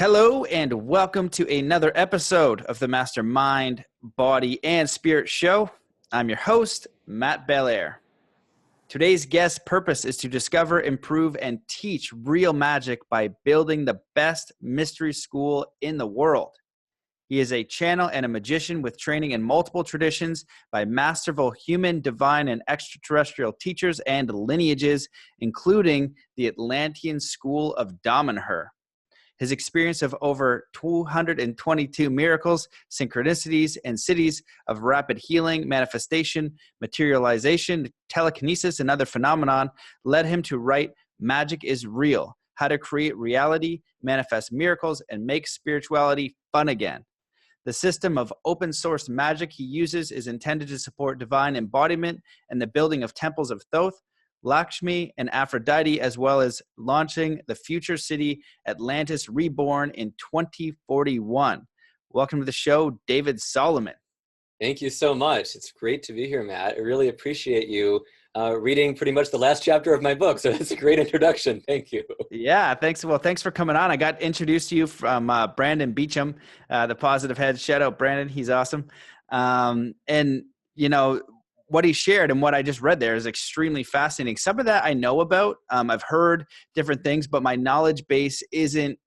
Hello and welcome to another episode of the Mastermind, Body, and Spirit Show. I'm your host, Matt Belair. Today's guest purpose is to discover, improve, and teach real magic by building the best mystery school in the world. He is a channel and a magician with training in multiple traditions by masterful human, divine, and extraterrestrial teachers and lineages, including the Atlantean school of Damanhur. His experience of over 222 miracles, synchronicities, and cities of rapid healing, manifestation, materialization, telekinesis, and other phenomenon led him to write Magic is Real: How to Create Reality, Manifest Miracles, and Make Spirituality Fun Again. The system of open source magic he uses is intended to support divine embodiment and the building of temples of Thoth, Lakshmi, and Aphrodite, as well as launching the future city Atlantis Reborn in 2041. Welcome to the show, David Solomon. Thank you so much. It's great to be here, Matt. I really appreciate you reading pretty much the last chapter of my book. So that's a great introduction. Thank you. Yeah, thanks. Well, thanks for coming on. I got introduced to you from Brandon Beecham, the Positive Head. Shout out, Brandon. He's awesome. And, you know, what he shared and what I just read there is extremely fascinating. Some of that I know about. I've heard different things, but my knowledge base isn't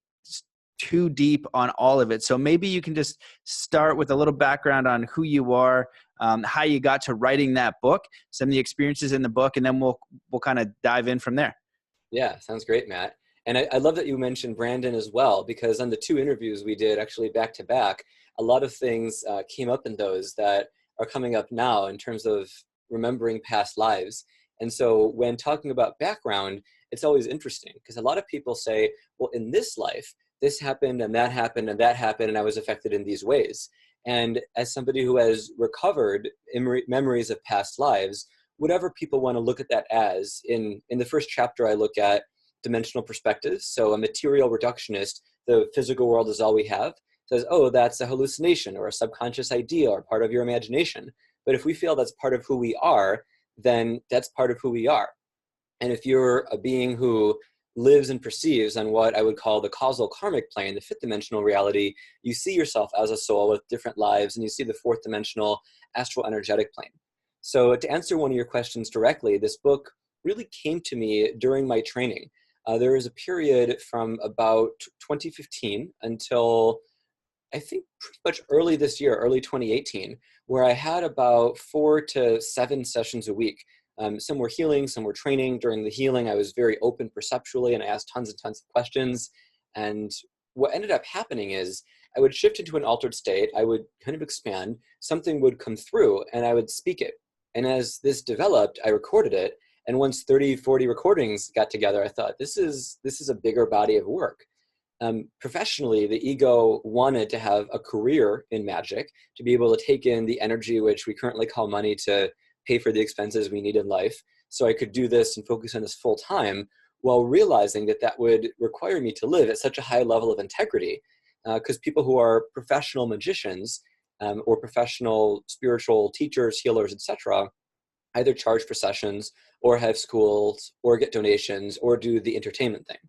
too deep on all of it. So maybe you can just start with a little background on who you are, how you got to writing that book, some of the experiences in the book, and then we'll kind of dive in from there. Yeah, sounds great, Matt. And I love that you mentioned Brandon as well, because on the two interviews we did actually back to back, a lot of things came up in those that are coming up now in terms of remembering past lives. And so when talking about background, it's always interesting because a lot of people say, well, in this life, this happened and that happened and that happened, and I was affected in these ways. And as somebody who has recovered memories of past lives, whatever people want to look at that as, in the first chapter, I look at dimensional perspectives. So a material reductionist, the physical world is all we have, says, oh, that's a hallucination or a subconscious idea or part of your imagination. But if we feel that's part of who we are, then that's part of who we are. And if you're a being who lives and perceives on what I would call the causal karmic plane, the fifth dimensional reality, you see yourself as a soul with different lives, and you see the fourth dimensional astral energetic plane. So to answer one of your questions directly, this book really came to me during my training. There was a period from about 2015 until I think pretty much early this year, early 2018, where I had about 4 to 7 sessions a week. Some were healing, some were training. During the healing, I was very open perceptually, and I asked tons and tons of questions. And what ended up happening is I would shift into an altered state. I would kind of expand. Something would come through, and I would speak it. And as this developed, I recorded it. And once 30, 40 recordings got together, I thought, this is a bigger body of work. Professionally, the ego wanted to have a career in magic, to be able to take in the energy, which we currently call money, to pay for the expenses we need in life. So I could do this and focus on this full time, while realizing that that would require me to live at such a high level of integrity. Because people who are professional magicians or professional spiritual teachers, healers, etc., either charge for sessions or have schools or get donations or do the entertainment thing.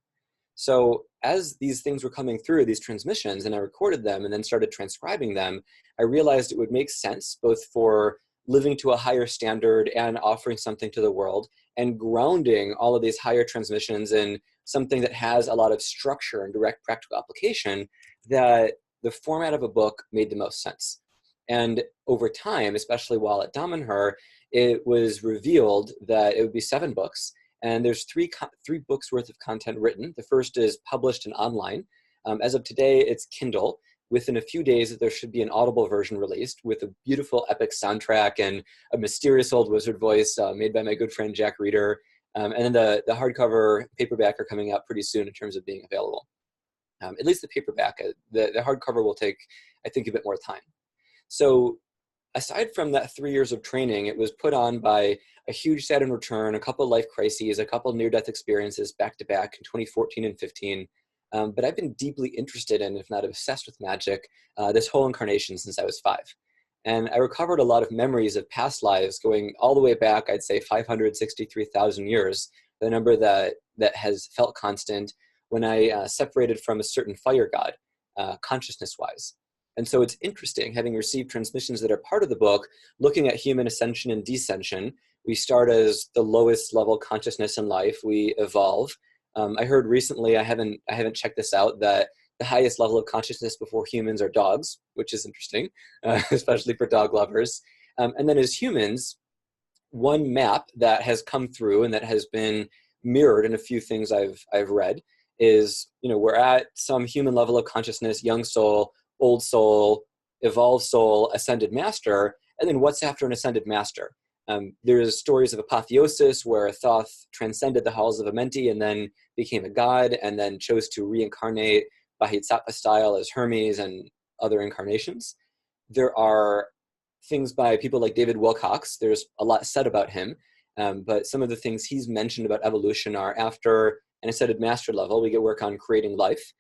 So as these things were coming through, these transmissions, and I recorded them and then started transcribing them, I realized it would make sense both for living to a higher standard and offering something to the world, and grounding all of these higher transmissions in something that has a lot of structure and direct practical application, that the format of a book made the most sense. And over time, especially while at Damanhur, it was revealed that it would be 7 books. And there's three books worth of content written. The first is published and online. As of today, it's Kindle. Within a few days, there should be an Audible version released with a beautiful epic soundtrack and a mysterious old wizard voice made by my good friend Jack Reeder. And then the hardcover paperback are coming out pretty soon in terms of being available. At least the paperback. The hardcover will take, I think, a bit more time. So aside from that 3 years of training, it was put on by a huge Saturn return, a couple life crises, a couple near-death experiences back-to-back in 2014 and 15. But I've been deeply interested in, if not obsessed with magic, this whole incarnation since I was 5. And I recovered a lot of memories of past lives going all the way back, I'd say 563,000 years, the number that has felt constant, when I separated from a certain fire god, consciousness-wise. And so it's interesting, having received transmissions that are part of the book, looking at human ascension and descension. We start as the lowest level consciousness in life. We evolve. I heard recently, I haven't checked this out, that the highest level of consciousness before humans are dogs, which is interesting, especially for dog lovers. And then as humans, one map that has come through and that has been mirrored in a few things I've read is, we're at some human level of consciousness, young soul, old soul, evolved soul, ascended master, and then what's after an ascended master? There's stories of apotheosis where Thoth transcended the halls of Amenti and then became a god and then chose to reincarnate Bodhisattva style as Hermes and other incarnations. There are things by people like David Wilcox. There's a lot said about him, but some of the things he's mentioned about evolution are after an ascended master level, we get work on creating life.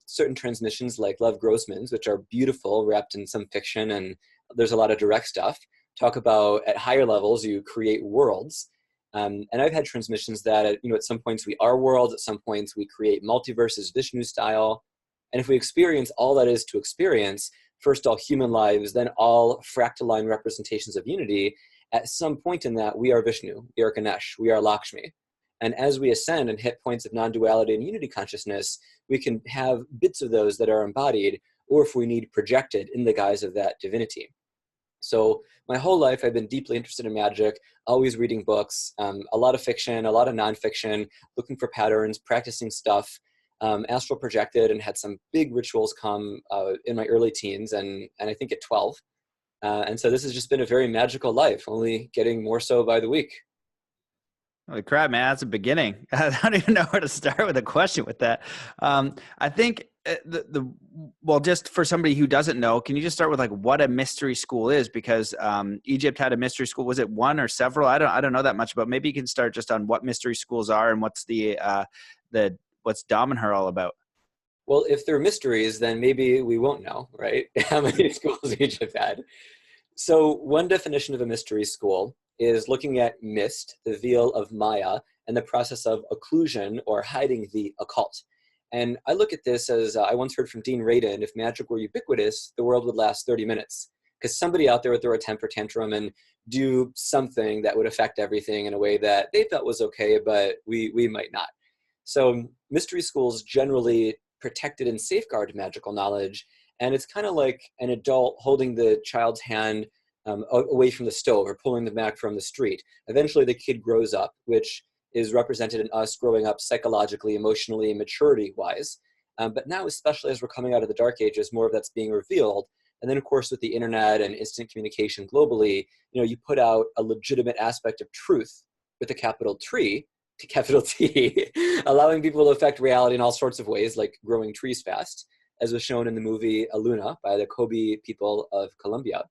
Certain transmissions like Lev Grossman's, which are beautiful, wrapped in some fiction, and there's a lot of direct stuff, talk about at higher levels you create worlds. And I've had transmissions that at some points we are worlds, at some points we create multiverses, Vishnu style. And if we experience all that is to experience, first all human lives, then all fractal line representations of unity, at some point in that we are Vishnu, we are Ganesh, we are Lakshmi. And as we ascend and hit points of non-duality and unity consciousness, we can have bits of those that are embodied, or if we need, projected in the guise of that divinity. So my whole life, I've been deeply interested in magic, always reading books, a lot of fiction, a lot of nonfiction, looking for patterns, practicing stuff, astral projected, and had some big rituals come in my early teens and I think at 12. And so this has just been a very magical life, only getting more so by the week. Holy crap, man, that's a beginning. I don't even know where to start with a question with that. I think well, just for somebody who doesn't know, can you just start with like what a mystery school is? Because Egypt had a mystery school. Was it one or several? I don't know that much about. Maybe you can start just on what mystery schools are and what's what's Damanhur all about. Well, if they're mysteries, then maybe we won't know, right? How many schools Egypt had. So one definition of a mystery school is looking at mist, the veil of Maya, and the process of occlusion or hiding the occult. And I look at this as, I once heard from Dean Radin, if magic were ubiquitous, the world would last 30 minutes. Because somebody out there would throw a temper tantrum and do something that would affect everything in a way that they thought was okay, but we might not. So mystery schools generally protected and safeguard magical knowledge. And it's kind of like an adult holding the child's hand away from the stove or pulling them back from the street. Eventually the kid grows up, which is represented in us growing up psychologically, emotionally, maturity-wise. But now, especially as we're coming out of the dark ages, more of that's being revealed. And then, of course, with the internet and instant communication globally, you put out a legitimate aspect of truth with a capital T, allowing people to affect reality in all sorts of ways, like growing trees fast, as was shown in the movie ALUNA by the Kobe people of Colombia,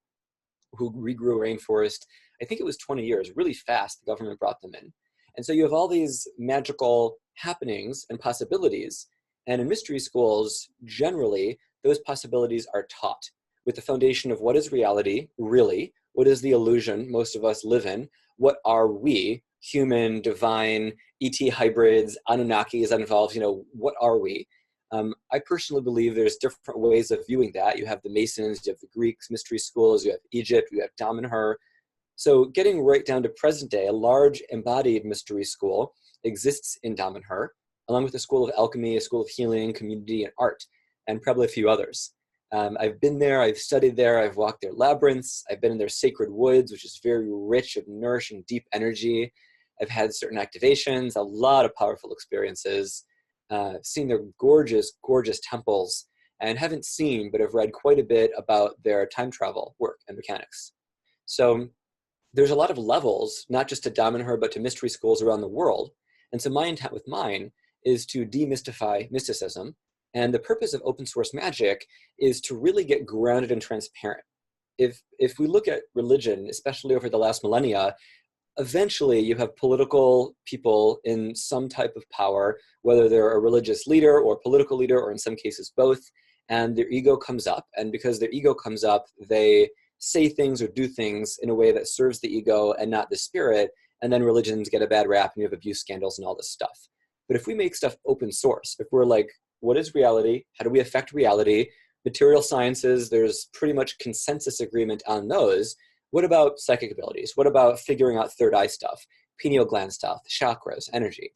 who regrew a rainforest. I think it was 20 years, really fast. The government brought them in. And so you have all these magical happenings and possibilities. And in mystery schools, generally, those possibilities are taught with the foundation of what is reality, really, what is the illusion most of us live in, what are we, human, divine, ET hybrids, Anunnakis involved, what are we? I personally believe there's different ways of viewing that. You have the Masons, you have the Greeks, mystery schools, you have Egypt, you have Damanhur. So getting right down to present day, a large embodied mystery school exists in Damanhur, along with a school of alchemy, a school of healing, community, and art, and probably a few others. I've been there, I've studied there, I've walked their labyrinths, I've been in their sacred woods, which is very rich of nourishing deep energy. I've had certain activations, a lot of powerful experiences, seen their gorgeous, gorgeous temples, and haven't seen, but have read quite a bit about their time travel work and mechanics. So there's a lot of levels, not just to Damanhur, but to mystery schools around the world. And so my intent with mine is to demystify mysticism. And the purpose of open source magic is to really get grounded and transparent. If we look at religion, especially over the last millennia, eventually you have political people in some type of power, whether they're a religious leader or political leader, or in some cases both, and their ego comes up. And because their ego comes up, they say things or do things in a way that serves the ego and not the spirit, and then religions get a bad rap and you have abuse scandals and all this stuff. But if we make stuff open source, if we're like, what is reality? How do we affect reality? Material sciences, there's pretty much consensus agreement on those. What about psychic abilities? What about figuring out third eye stuff, pineal gland stuff, chakras, energy?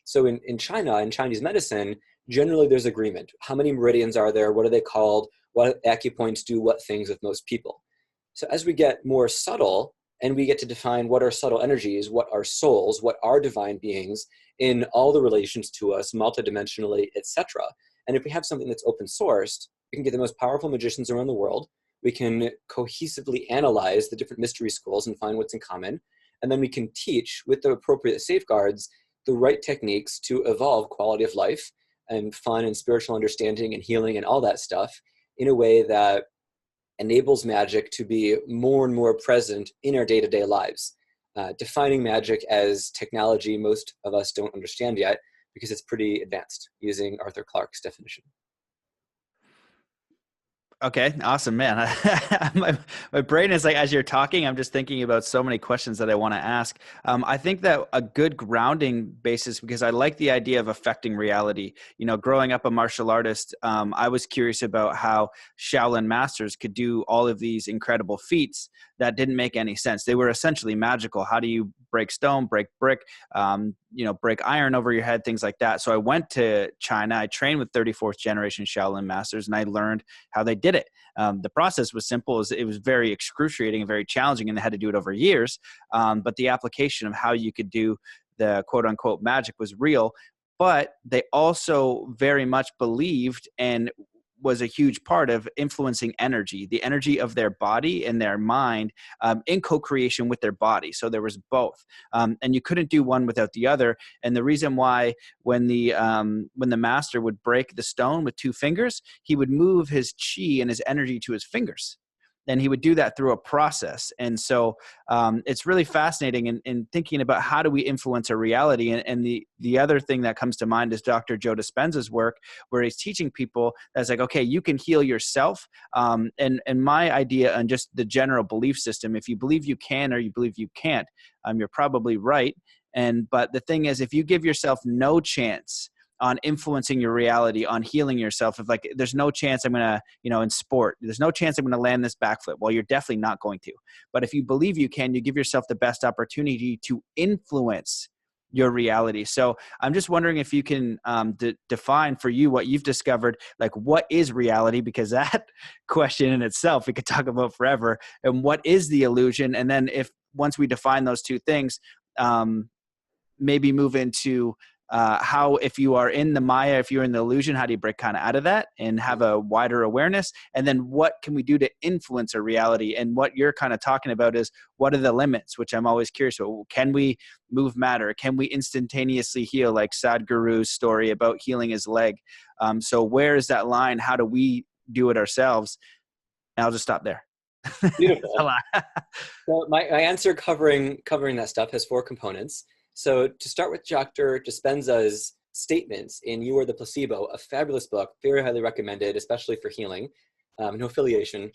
So in China, in Chinese medicine, generally there's agreement. How many meridians are there? What are they called? What acupoints do what things with most people? So as we get more subtle and we get to define what are subtle energies, what are souls, what are divine beings in all the relations to us, multidimensionally, etc. And if we have something that's open sourced, we can get the most powerful magicians around the world. We can cohesively analyze the different mystery schools and find what's in common. And then we can teach, with the appropriate safeguards, the right techniques to evolve quality of life and fun and spiritual understanding and healing and all that stuff in a way that enables magic to be more and more present in our day-to-day lives. Defining magic as technology most of us don't understand yet because it's pretty advanced, using Arthur Clarke's definition. Okay, awesome, man. My brain is like, as you're talking, I'm just thinking about so many questions that I want to ask. I think that a good grounding basis, because I like the idea of affecting reality. You know, growing up a martial artist, I was curious about how Shaolin masters could do all of these incredible feats that didn't make any sense. They were essentially magical. How do you break stone, break brick, break iron over your head, things like that. So I went to China. I trained with 34th generation Shaolin masters, and I learned how they did it. The process was simple. It was very excruciating and very challenging, and they had to do it over years. But the application of how you could do the quote unquote magic was real. But they also very much believed and was a huge part of influencing energy, the energy of their body and their mind, in co-creation with their body. So there was both, and you couldn't do one without the other. And the reason why, when the master would break the stone with two fingers, he would move his chi and his energy to his fingers. And he would do that through a process. And so it's really fascinating in thinking about how do we influence our reality. And the other thing that comes to mind is Dr. Joe Dispenza's work, where he's teaching people that's like, okay, you can heal yourself. And my idea on just the general belief system, if you believe you can or you believe you can't, you're probably right. But the thing is, if you give yourself no chance on influencing your reality, on healing yourself, if like, there's no chance I'm going to, in sport, there's no chance I'm going to land this backflip. Well, you're definitely not going to. But if you believe you can, you give yourself the best opportunity to influence your reality. So I'm just wondering if you can define for you what you've discovered, like what is reality? Because that question in itself, we could talk about forever. And what is the illusion? And then once we define those two things, maybe move into how, if you are in the Maya, if you're in the illusion, how do you break kind of out of that and have a wider awareness? And then what can we do to influence our reality? And what you're kind of talking about is, what are the limits, which I'm always curious about. Can we move matter? Can we instantaneously heal, like Sadhguru's story about healing his leg? So where is that line? How do we do it ourselves? And I'll just stop there. Beautiful. Well, my answer covering that stuff has 4 components. So to start with Dr. Dispenza's statements in You Are the Placebo, a fabulous book, very highly recommended, especially for healing, no affiliation.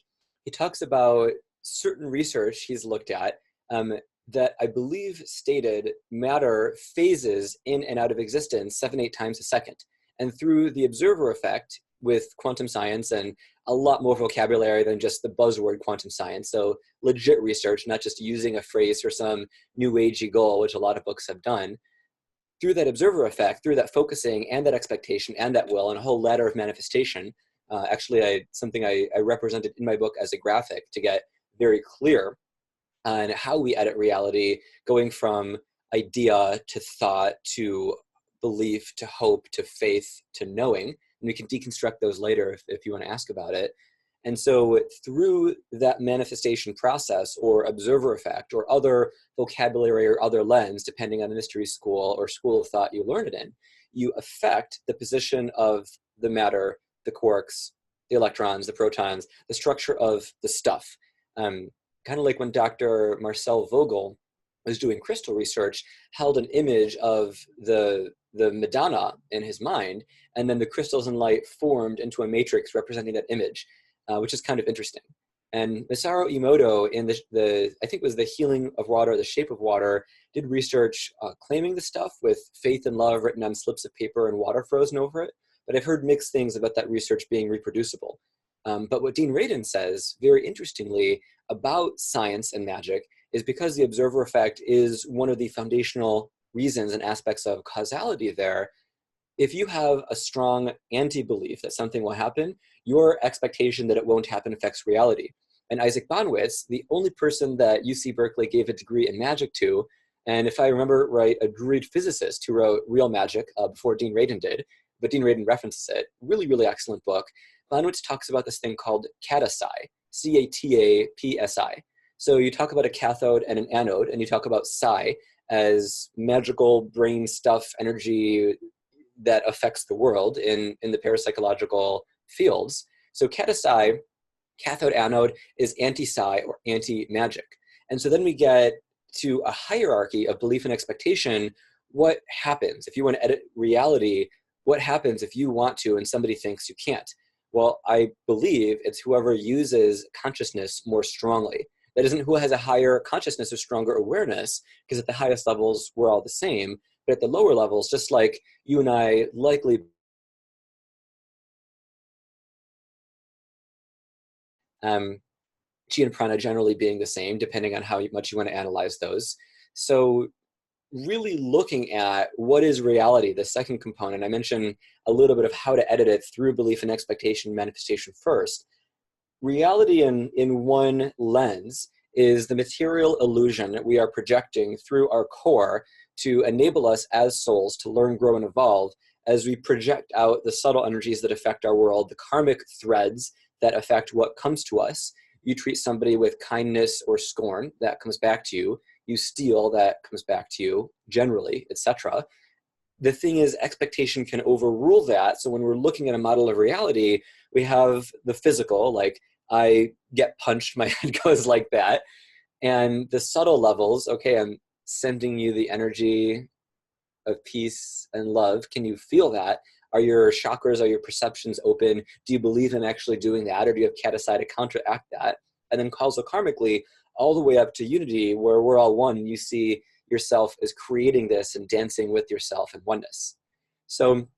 He talks about certain research he's looked at that I believe stated matter phases in and out of existence 7-8 times a second. And through the observer effect with quantum science and a lot more vocabulary than just the buzzword quantum science. So legit research, not just using a phrase for some new agey goal, which a lot of books have done. Through that observer effect, through that focusing and that expectation and that will and a whole ladder of manifestation, something I represented in my book as a graphic to get very clear on how we edit reality, going from idea to thought to belief to hope to faith to knowing. And we can deconstruct those later if you want to ask about it. And so through that manifestation process or observer effect or other vocabulary or other lens, depending on the mystery school or school of thought you learn it in, you affect the position of the matter, the quarks, the electrons, the protons, the structure of the stuff. Kind of like when Dr. Marcel Vogel was doing crystal research, held an image of the Madonna in his mind, and then the crystals and light formed into a matrix representing that image, which is kind of interesting. And Masaru Emoto in I think it was The Healing of Water, The Shape of Water, did research claiming the stuff with faith and love written on slips of paper and water frozen over it. But I've heard mixed things about that research being reproducible. But what Dean Radin says, very interestingly, about science and magic is because the observer effect is one of the foundational reasons and aspects of causality there. If you have a strong anti-belief that something will happen, your expectation that it won't happen affects reality. And Isaac Bonwitz, the only person that UC Berkeley gave a degree in magic to, and if I remember right, a druid physicist who wrote Real Magic before Dean Radin did, but Dean Radin references it, really, really excellent book. Bonwitz talks about this thing called catapsi, C-A-T-A-P-S-I. So you talk about a cathode and an anode, and you talk about psi as magical brain stuff, energy that affects the world in the parapsychological fields. So catapsi, cathode anode, is anti-psi or anti-magic. And so then we get to a hierarchy of belief and expectation. What happens if you want to edit reality? What happens if you want to and somebody thinks you can't? Well, I believe it's whoever uses consciousness more strongly. That isn't who has a higher consciousness or stronger awareness, because at the highest levels, we're all the same. But at the lower levels, just like you and I likely chi and prana generally being the same, depending on how much you want to analyze those. So really looking at what is reality, the second component. I mentioned a little bit of how to edit it through belief and expectation manifestation first. Reality in one lens is the material illusion that we are projecting through our core to enable us as souls to learn, grow, and evolve as we project out the subtle energies that affect our world, the karmic threads that affect what comes to us. You treat somebody with kindness or scorn, that comes back to you. You steal, that comes back to you, generally, etc. The thing is, expectation can overrule that. So when we're looking at a model of reality, we have the physical, like I get punched, my head goes like that. And the subtle levels, okay, I'm sending you the energy of peace and love. Can you feel that? Are your chakras, are your perceptions open? Do you believe in actually doing that? Or do you have catapsi to counteract that? And then causal karmically, all the way up to unity, where we're all one, and you see yourself as creating this and dancing with yourself in oneness. So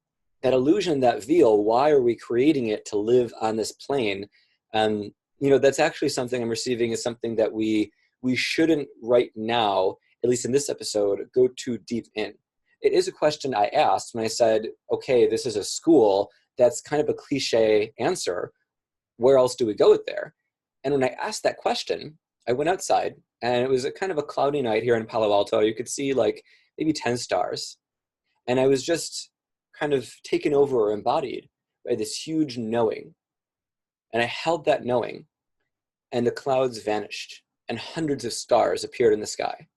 that illusion, that veil, why are we creating it to live on this plane? That's actually something I'm receiving is something that we shouldn't right now, at least in this episode, go too deep in. It is a question I asked when I said, okay, this is a school. That's kind of a cliche answer. Where else do we go with there? And when I asked that question, I went outside, and it was a kind of a cloudy night here in Palo Alto. You could see like maybe 10 stars. And I was just kind of taken over or embodied by this huge knowing. And I held that knowing, and the clouds vanished, and hundreds of stars appeared in the sky.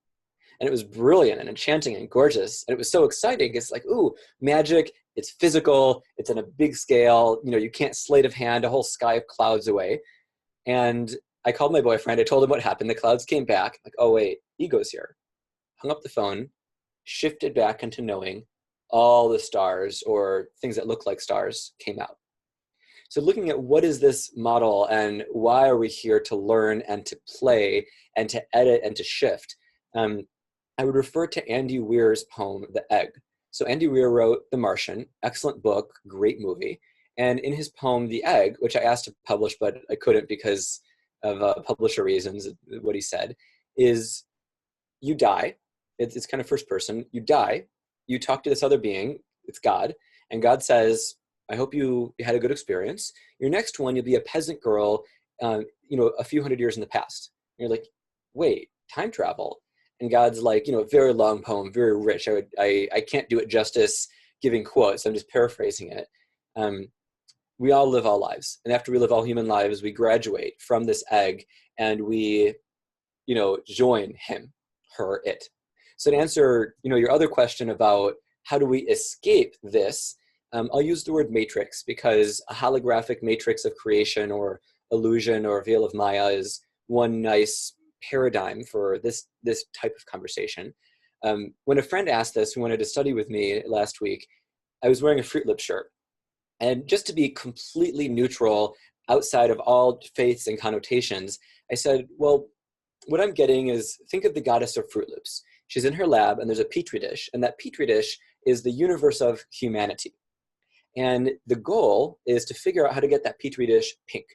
And it was brilliant and enchanting and gorgeous. And it was so exciting. It's like, ooh, magic. It's physical. It's on a big scale. You can't sleight of hand a whole sky of clouds away. And I called my boyfriend. I told him what happened. The clouds came back. Like, oh, wait, ego's here. Hung up the phone, shifted back into knowing. All the stars, or things that look like stars, came out. So looking at what is this model and why are we here to learn and to play and to edit and to shift, I would refer to Andy Weir's poem, The Egg. So Andy Weir wrote The Martian, excellent book, great movie. And in his poem, The Egg, which I asked to publish, but I couldn't because of publisher reasons, what he said, is you die. It's kind of first person. You die. You talk to this other being. It's God. And God says, I hope you had a good experience. Your next one, you'll be a peasant girl, a few hundred years in the past. And you're like, wait, time travel? And God's like, very long poem, very rich. I can't do it justice giving quotes. I'm just paraphrasing it. We all live all lives. And after we live all human lives, we graduate from this egg and we, join him, her, it. So to answer, your other question about how do we escape this, I'll use the word matrix because a holographic matrix of creation or illusion or veil of Maya is one nice paradigm for this type of conversation. When a friend asked this, who wanted to study with me last week, I was wearing a Fruit Lip shirt. And just to be completely neutral, outside of all faiths and connotations, I said, well, what I'm getting is, think of the goddess of Fruit Loops. She's in her lab and there's a petri dish, and that petri dish is the universe of humanity. And the goal is to figure out how to get that petri dish pink.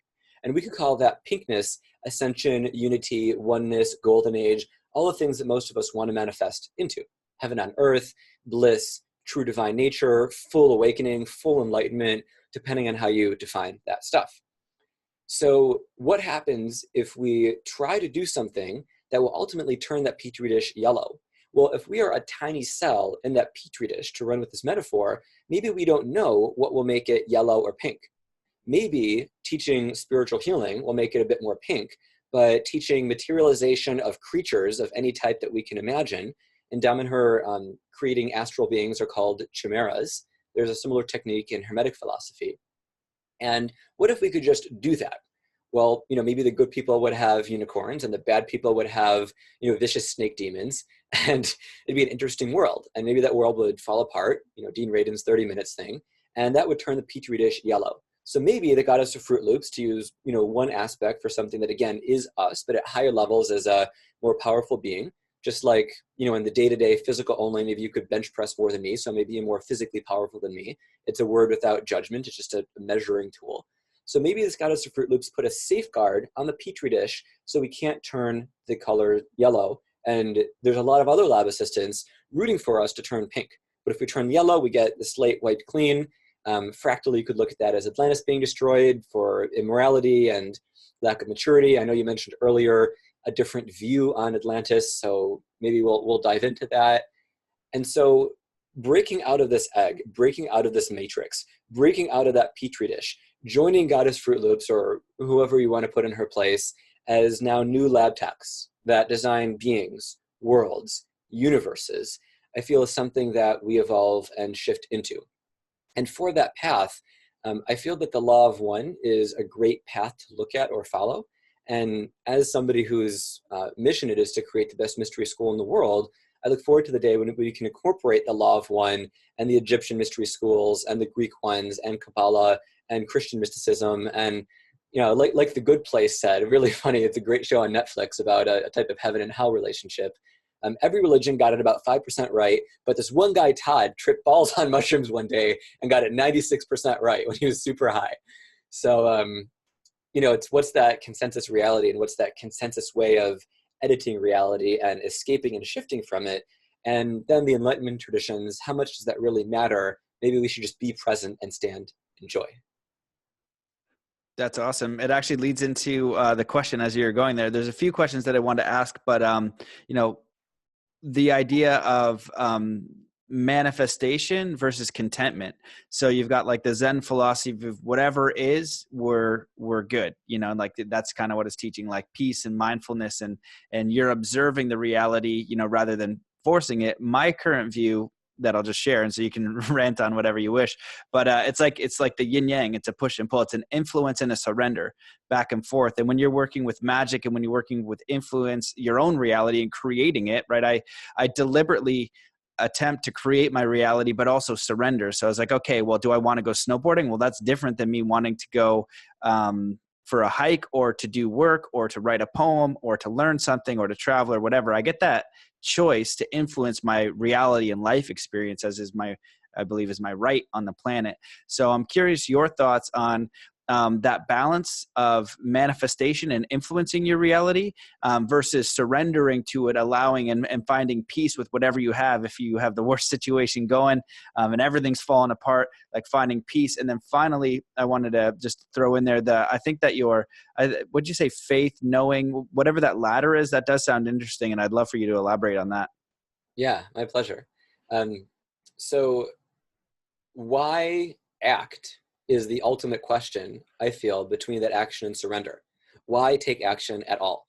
And we could call that pinkness ascension, unity, oneness, golden age, all the things that most of us want to manifest into. Heaven on earth, bliss, true divine nature, full awakening, full enlightenment, depending on how you define that stuff. So what happens if we try to do something that will ultimately turn that petri dish yellow? Well, if we are a tiny cell in that petri dish, to run with this metaphor, maybe we don't know what will make it yellow or pink. Maybe teaching spiritual healing will make it a bit more pink, but teaching materialization of creatures of any type that we can imagine, in Damanhur, creating astral beings are called chimeras. There's a similar technique in Hermetic philosophy. And what if we could just do that? Well, maybe the good people would have unicorns and the bad people would have, vicious snake demons, and it'd be an interesting world. And maybe that world would fall apart, Dean Radin's 30 minutes thing, and that would turn the petri dish yellow. So maybe the goddess of Fruit Loops, to use, one aspect for something that again is us, but at higher levels as a more powerful being, just like, in the day-to-day physical only, maybe you could bench press more than me, so maybe you're more physically powerful than me. It's a word without judgment. It's just a measuring tool. So maybe this goddess of Fruit Loops put a safeguard on the petri dish so we can't turn the color yellow. And there's a lot of other lab assistants rooting for us to turn pink. But if we turn yellow, we get the slate wiped clean. Fractally, you could look at that as Atlantis being destroyed for immorality and lack of maturity. I know you mentioned earlier a different view on Atlantis, so maybe we'll dive into that. And so breaking out of this egg, breaking out of this matrix, breaking out of that petri dish, joining Goddess Fruit Loops or whoever you want to put in her place as now new lab techs that design beings, worlds, universes, I feel is something that we evolve and shift into. And for that path, I feel that the law of one is a great path to look at or follow. And as somebody whose mission it is to create the best mystery school in the world, I look forward to the day when we can incorporate the law of one and the Egyptian mystery schools and the Greek ones and Kabbalah and Christian mysticism. And, like The Good Place said, really funny, it's a great show on Netflix about a type of heaven and hell relationship. Every religion got it about 5% right, but this one guy, Todd, tripped balls on mushrooms one day and got it 96% right when he was super high. So, it's what's that consensus reality and what's that consensus way of editing reality and escaping and shifting from it. And then the Enlightenment traditions, how much does that really matter? Maybe we should just be present and stand in joy. That's awesome. It actually leads into the question as you're going there. There's a few questions that I wanted to ask, but, the idea of manifestation versus contentment. So you've got like the Zen philosophy of whatever is, we're good, like that's kind of what it's teaching, like peace and mindfulness, and you're observing the reality, rather than forcing it. My current view that I'll just share, and so you can rant on whatever you wish, but it's like the yin yang. It's a push and pull. It's an influence and a surrender back and forth. And when you're working with magic and when you're working with influence, your own reality and creating it, right? I deliberately attempt to create my reality, but also surrender. So I was like, okay, well, do I want to go snowboarding? Well, that's different than me wanting to go for a hike or to do work or to write a poem or to learn something or to travel or whatever. I get that choice to influence my reality and life experience, as is I believe is my right on the planet. So I'm curious your thoughts on that balance of manifestation and influencing your reality versus surrendering to it, allowing and finding peace with whatever you have. If you have the worst situation going and everything's falling apart, like finding peace. And then finally, I wanted to just throw in there I think that would you say faith, knowing, whatever that ladder is, that does sound interesting. And I'd love for you to elaborate on that. Yeah, my pleasure. So why act is the ultimate question, I feel, between that action and surrender. Why take action at all?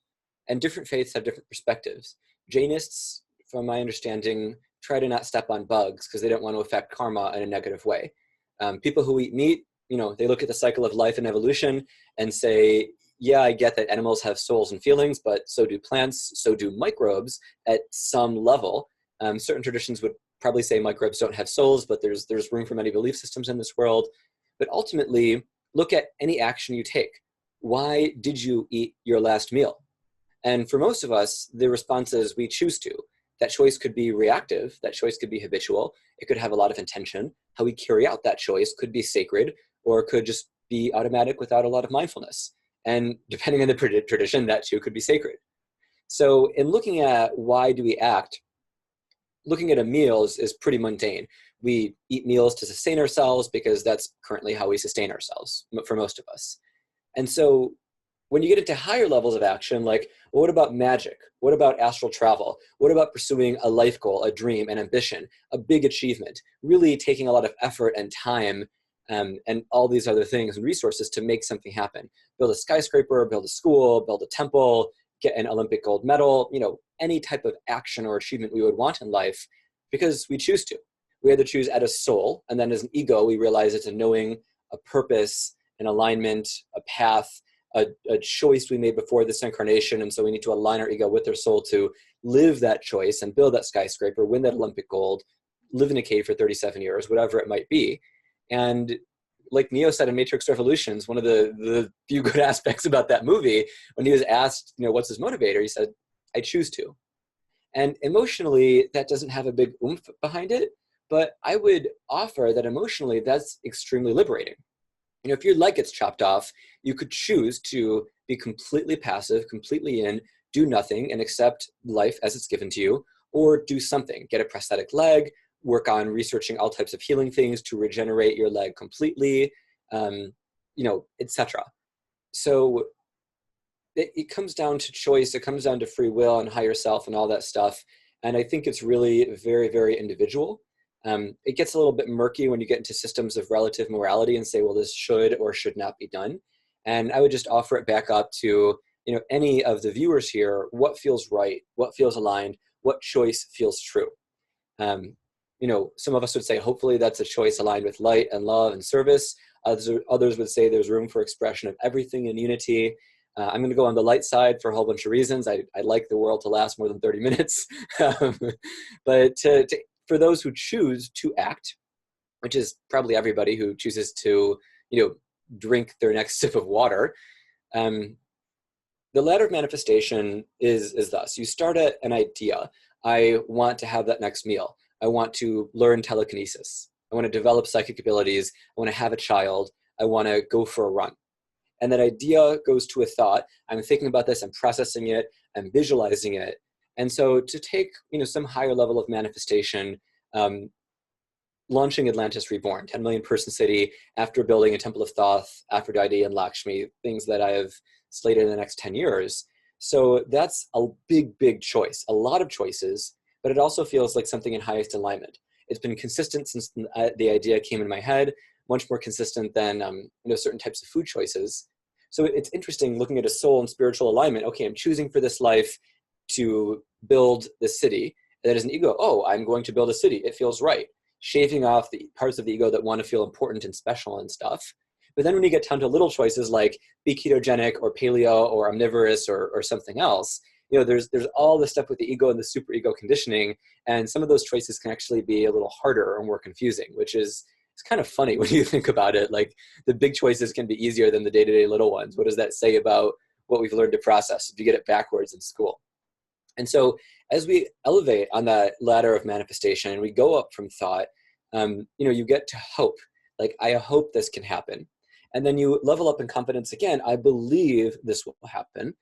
And different faiths have different perspectives. Jainists, from my understanding, try to not step on bugs because they don't want to affect karma in a negative way. People who eat meat, they look at the cycle of life and evolution and say, yeah, I get that animals have souls and feelings, but so do plants, so do microbes at some level. Certain traditions would probably say microbes don't have souls, but there's room for many belief systems in this world. But ultimately, look at any action you take. Why did you eat your last meal? And for most of us, the response is we choose to. That choice could be reactive. That choice could be habitual. It could have a lot of intention. How we carry out that choice could be sacred, or could just be automatic without a lot of mindfulness. And depending on the tradition, that too could be sacred. So in looking at why do we act, looking at a meal is pretty mundane. We eat meals to sustain ourselves because that's currently how we sustain ourselves for most of us. And so when you get into higher levels of action, like, well, what about magic? What about astral travel? What about pursuing a life goal, a dream, an ambition, a big achievement, really taking a lot of effort and time and all these other things and resources to make something happen? Build a skyscraper, build a school, build a temple, get an Olympic gold medal, any type of action or achievement we would want in life, because we choose to. We either choose as a soul, and then as an ego, we realize it's a knowing, a purpose, an alignment, a path, a choice we made before this incarnation, and so we need to align our ego with our soul to live that choice and build that skyscraper, win that Olympic gold, live in a cave for 37 years, whatever it might be. And like Neo said in Matrix Revolutions, one of the few good aspects about that movie, when he was asked, what's his motivator, he said, I choose to. And emotionally, that doesn't have a big oomph behind it, but I would offer that emotionally, that's extremely liberating. If your leg gets chopped off, you could choose to be completely passive, completely in, do nothing, and accept life as it's given to you, or do something, get a prosthetic leg, work on researching all types of healing things to regenerate your leg completely, etc. So it comes down to choice, it comes down to free will and higher self and all that stuff. And I think it's really very, very individual. It gets a little bit murky when you get into systems of relative morality and say, well, this should or should not be done. And I would just offer it back up to, any of the viewers here, what feels right, what feels aligned, what choice feels true. Some of us would say, hopefully that's a choice aligned with light and love and service. Others would say there's room for expression of everything in unity. I'm going to go on the light side for a whole bunch of reasons. I like the world to last more than 30 minutes. But for those who choose to act, which is probably everybody who chooses to, drink their next sip of water, the ladder of manifestation is thus. You start at an idea. I want to have that next meal. I want to learn telekinesis. I want to develop psychic abilities. I want to have a child. I want to go for a run. And that idea goes to a thought. I'm thinking about this. I'm processing it. I'm visualizing it. And so to take, some higher level of manifestation, launching Atlantis Reborn, 10 million person city, after building a Temple of Thoth, Aphrodite, and Lakshmi, things that I have slated in the next 10 years. So that's a big, big choice, a lot of choices, but it also feels like something in highest alignment. It's been consistent since the idea came in my head, much more consistent than certain types of food choices. So it's interesting looking at a soul and spiritual alignment. Okay, I'm choosing for this life to build this city. And then as an ego, I'm going to build a city. It feels right. Shaving off the parts of the ego that want to feel important and special and stuff. But then when you get down to little choices like be ketogenic or paleo or omnivorous or something else, there's all the stuff with the ego and the super ego conditioning. And some of those choices can actually be a little harder or more confusing, which is it's kind of funny when you think about it. Like the big choices can be easier than the day-to-day little ones. What does that say about what we've learned to process if you get it backwards in school? And so as we elevate on that ladder of manifestation and we go up from thought, you get to hope. Like, I hope this can happen. And then you level up in confidence again. I believe this will happen.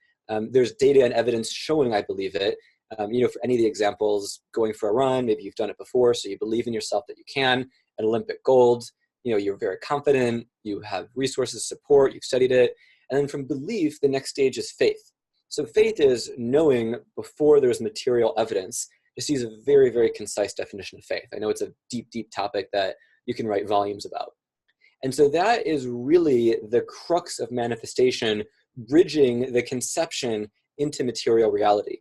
There's data and evidence showing I believe it. For any of the examples, going for a run, maybe you've done it before, so you believe in yourself that you can. An Olympic gold, you're very confident, you have resources, support, you've studied it. And then from belief, the next stage is faith. So faith is knowing before there's material evidence. Just use a very, very concise definition of faith. I know it's a deep, deep topic that you can write volumes about. And so that is really the crux of manifestation, bridging the conception into material reality.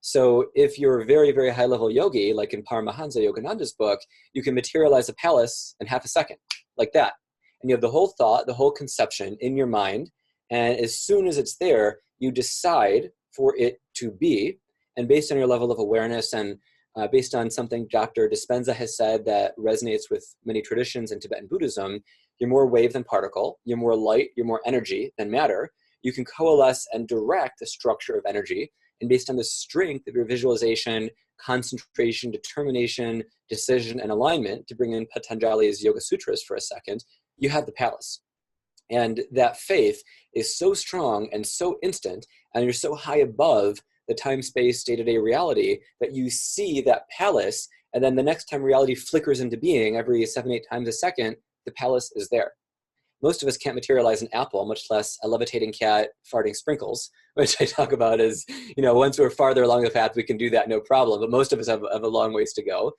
So if you're a very, very high level yogi, like in Paramahansa Yogananda's book, you can materialize a palace in half a second, like that. And you have the whole thought, the whole conception in your mind. And as soon as it's there, you decide for it to be. And based on your level of awareness and based on something Dr. Dispenza has said that resonates with many traditions in Tibetan Buddhism, you're more wave than particle, you're more light, you're more energy than matter. You can coalesce and direct the structure of energy. And based on the strength of your visualization, concentration, determination, decision, and alignment, to bring in Patanjali's Yoga Sutras for a second, you have the palace. And that faith is so strong and so instant, and you're so high above the time-space, day-to-day reality that you see that palace, and then the next time reality flickers into being every 7-8 times a second, the palace is there. Most of us can't materialize an apple, much less a levitating cat farting sprinkles, which I talk about as, once we're farther along the path, we can do that, no problem. But most of us have a long ways to go.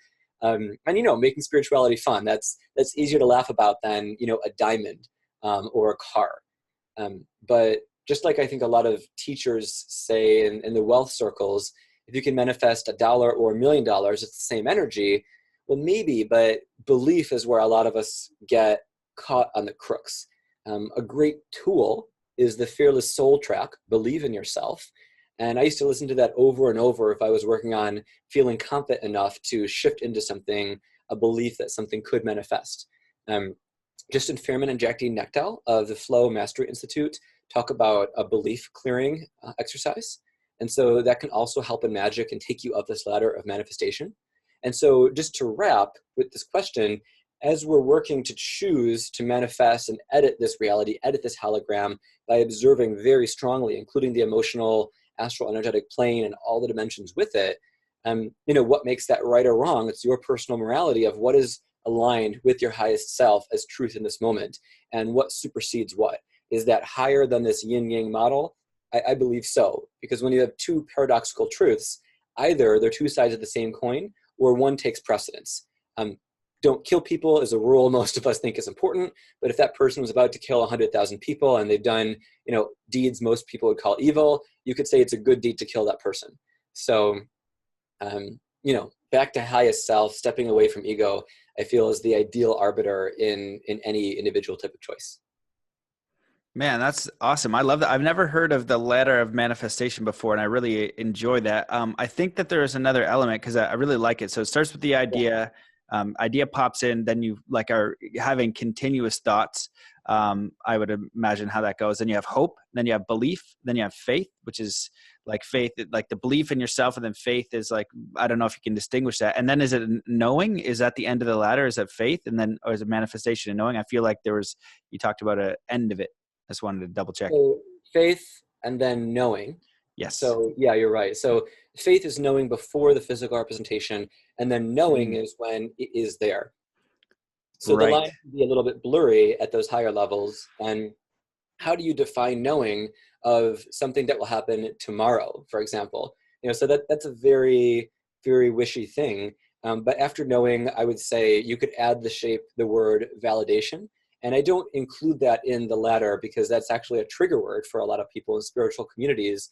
And, making spirituality fun, that's easier to laugh about than, a diamond or a car. But just like I think a lot of teachers say in the wealth circles, if you can manifest $1 or $1 million, it's the same energy. Well, maybe, but belief is where a lot of us get caught on the crooks. A great tool is the Fearless Soul track, Believe in Yourself. And I used to listen to that over and over if I was working on feeling confident enough to shift into something, a belief that something could manifest. Justin Fairman and Jack D. Nechtel of the Flow Mastery Institute talk about a belief clearing exercise. And so that can also help in magic and take you up this ladder of manifestation. And so just to wrap with this question, as we're working to choose to manifest and edit this reality, edit this hologram by observing very strongly, including the emotional, astral, energetic plane and all the dimensions with it, what makes that right or wrong? It's your personal morality of what is aligned with your highest self as truth in this moment and what supersedes what. Is that higher than this yin-yang model? I believe so, because when you have two paradoxical truths, either they're two sides of the same coin or one takes precedence. Don't kill people is a rule most of us think is important, but if that person was about to kill 100,000 people and they've done, deeds most people would call evil, you could say it's a good deed to kill that person. So, back to highest self, stepping away from ego, I feel is the ideal arbiter in any individual type of choice. Man, that's awesome. I love that. I've never heard of the ladder of manifestation before, and I really enjoy that. I think that there is another element because I really like it. So it starts with the idea. Idea pops in, then you are having continuous thoughts. I would imagine how that goes. Then you have hope, then you have belief, then you have faith, which is like faith, like the belief in yourself, and then faith is like, I don't know if you can distinguish that. And then is it knowing? Is that the end of the ladder? Is it faith? And then, or is it manifestation and knowing? I feel like you talked about an end of it. I just wanted to double check. So faith and then knowing. Yes. So yeah, you're right. So faith is knowing before the physical representation, and then knowing is when it is there. So the line can be a little bit blurry at those higher levels. And how do you define knowing of something that will happen tomorrow, for example? So that's a very, very wishy thing. But after knowing, I would say you could add the word validation. And I don't include that in the ladder because that's actually a trigger word for a lot of people in spiritual communities.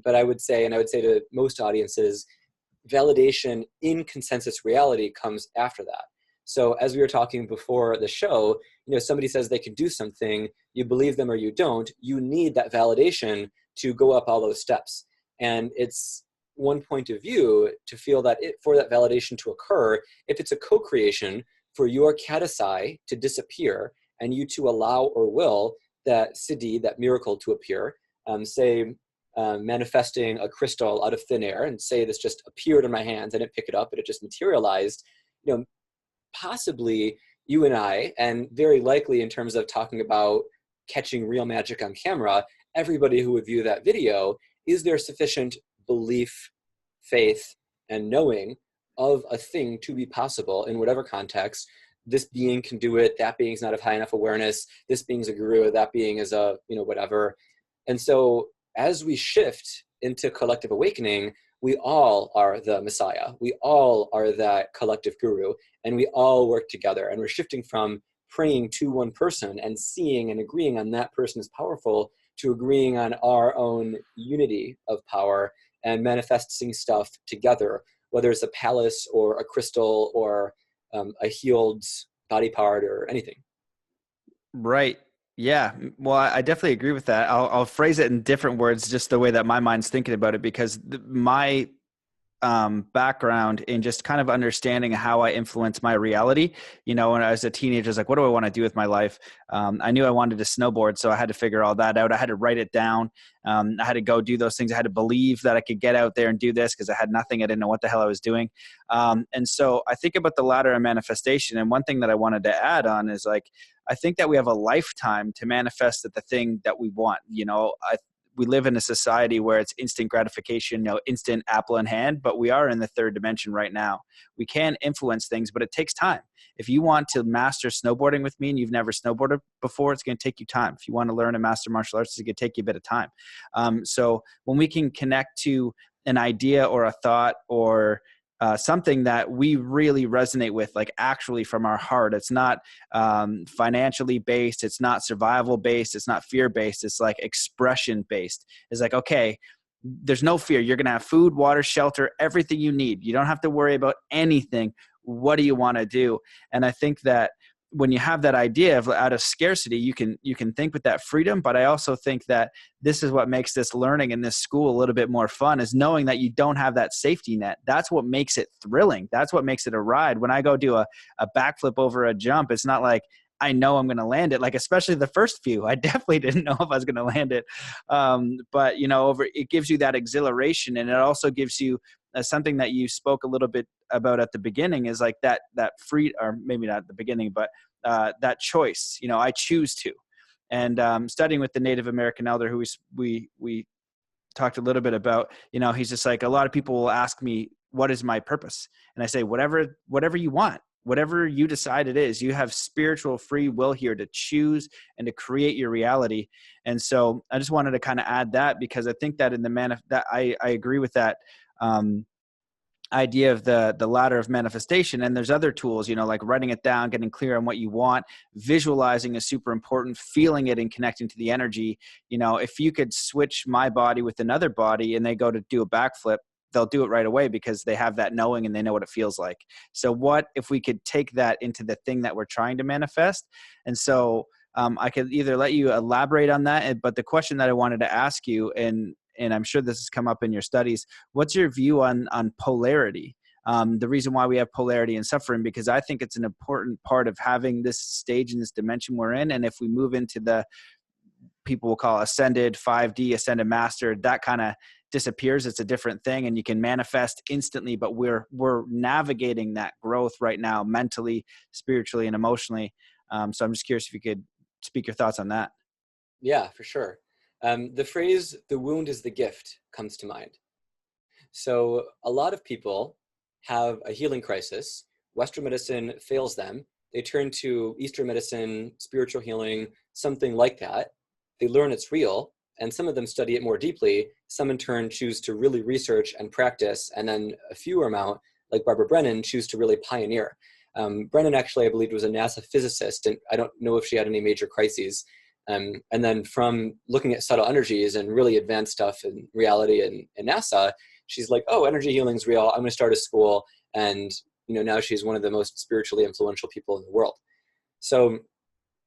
But I would say to most audiences, validation in consensus reality comes after that. So as we were talking before the show, somebody says they can do something, you believe them or you don't, you need that validation to go up all those steps. And it's one point of view to feel that for that validation to occur, if it's a co-creation for your catasai to disappear and you to allow or will that siddhi, that miracle to appear, manifesting a crystal out of thin air, and say this just appeared in my hands, I didn't pick it up, but it just materialized, possibly you and I, and very likely in terms of talking about catching real magic on camera, everybody who would view that video, is there sufficient belief, faith, and knowing of a thing to be possible in whatever context? This being can do it, that being's not of high enough awareness, this being's a guru, that being is a, whatever. And so as we shift into collective awakening, we all are the Messiah. We all are that collective guru, and we all work together. And we're shifting from praying to one person and seeing and agreeing on that person is powerful to agreeing on our own unity of power and manifesting stuff together, whether it's a palace or a crystal or a healed body part or anything. Right. Yeah. Well, I definitely agree with that. I'll phrase it in different words, just the way that my mind's thinking about it, because my background in just kind of understanding how I influence my reality. You know, when I was a teenager, I was like, what do I want to do with my life? I knew I wanted to snowboard, so I had to figure all that out. I had to write it down. I had to go do those things. I had to believe that I could get out there and do this because I had nothing. I didn't know what the hell I was doing. And so I think about the ladder of manifestation. And one thing that I wanted to add on is like, I think that we have a lifetime to manifest the thing that we want. You know, we live in a society where it's instant gratification, you know, instant apple in hand, but we are in the third dimension right now. We can influence things, but it takes time. If you want to master snowboarding with me and you've never snowboarded before, it's going to take you time. If you want to learn and master martial arts, it's going to take you a bit of time. So when we can connect to an idea or a thought or something that we really resonate with, like actually from our heart. It's not financially based. It's not survival based. It's not fear based. It's like expression based. It's like, okay, there's no fear. You're going to have food, water, shelter, everything you need. You don't have to worry about anything. What do you want to do? And I think that when you have that idea of out of scarcity, you can think with that freedom. But I also think that this is what makes this learning in this school a little bit more fun, is knowing that you don't have that safety net. That's what makes it thrilling. That's what makes it a ride. When I go do a backflip over a jump, it's not like I know I'm going to land it. Like, especially the first few, I definitely didn't know if I was going to land it. But you know, it gives you that exhilaration, and it also gives you something that you spoke a little bit about at the beginning, is like that free, or maybe not at the beginning, but that choice. You know, I choose to. And studying with the Native American elder who we talked a little bit about, you know, he's just like, a lot of people will ask me, what is my purpose? And I say, whatever you want. Whatever you decide it is, you have spiritual free will here to choose and to create your reality. And so I just wanted to kind of add that, because I think that in that I agree with that idea of the ladder of manifestation. And there's other tools, you know, like writing it down, getting clear on what you want. Visualizing is super important, feeling it and connecting to the energy. You know, if you could switch my body with another body and they go to do a backflip, they'll do it right away because they have that knowing and they know what it feels like. So what if we could take that into the thing that we're trying to manifest? And so I could either let you elaborate on that, but the question that I wanted to ask you, and I'm sure this has come up in your studies, what's your view on polarity? The reason why we have polarity and suffering, because I think it's an important part of having this stage in this dimension we're in. And if we move into the, people will call ascended 5D, ascended master, that kind of disappears. It's a different thing, and you can manifest instantly, but we're navigating that growth right now, mentally, spiritually, and emotionally. So I'm just curious if you could speak your thoughts on that. Yeah, for sure. The phrase, the wound is the gift, comes to mind. So a lot of people have a healing crisis. Western medicine fails them. They turn to Eastern medicine, spiritual healing, something like that. They learn it's real, and some of them study it more deeply. Some in turn choose to really research and practice, and then a fewer amount, like Barbara Brennan, choose to really pioneer. Brennan actually, I believe, was a NASA physicist, and I don't know if she had any major crises. And then from looking at subtle energies and really advanced stuff in reality and NASA, she's like, oh, energy healing's real. I'm going to start a school. And, you know, now she's one of the most spiritually influential people in the world. So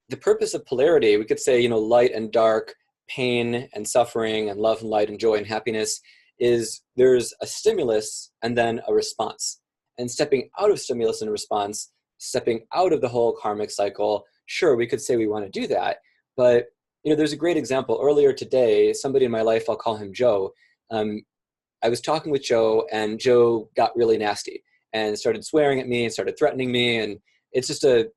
the purpose of polarity, we could say, you know, light and dark, pain and suffering, and love and light and joy and happiness, is there's a stimulus and then a response. And stepping out of stimulus and response, stepping out of the whole karmic cycle, sure, we could say we want to do that. But, you know, there's a great example. Earlier today, somebody in my life, I'll call him Joe. I was talking with Joe, and Joe got really nasty and started swearing at me and started threatening me. And it's just a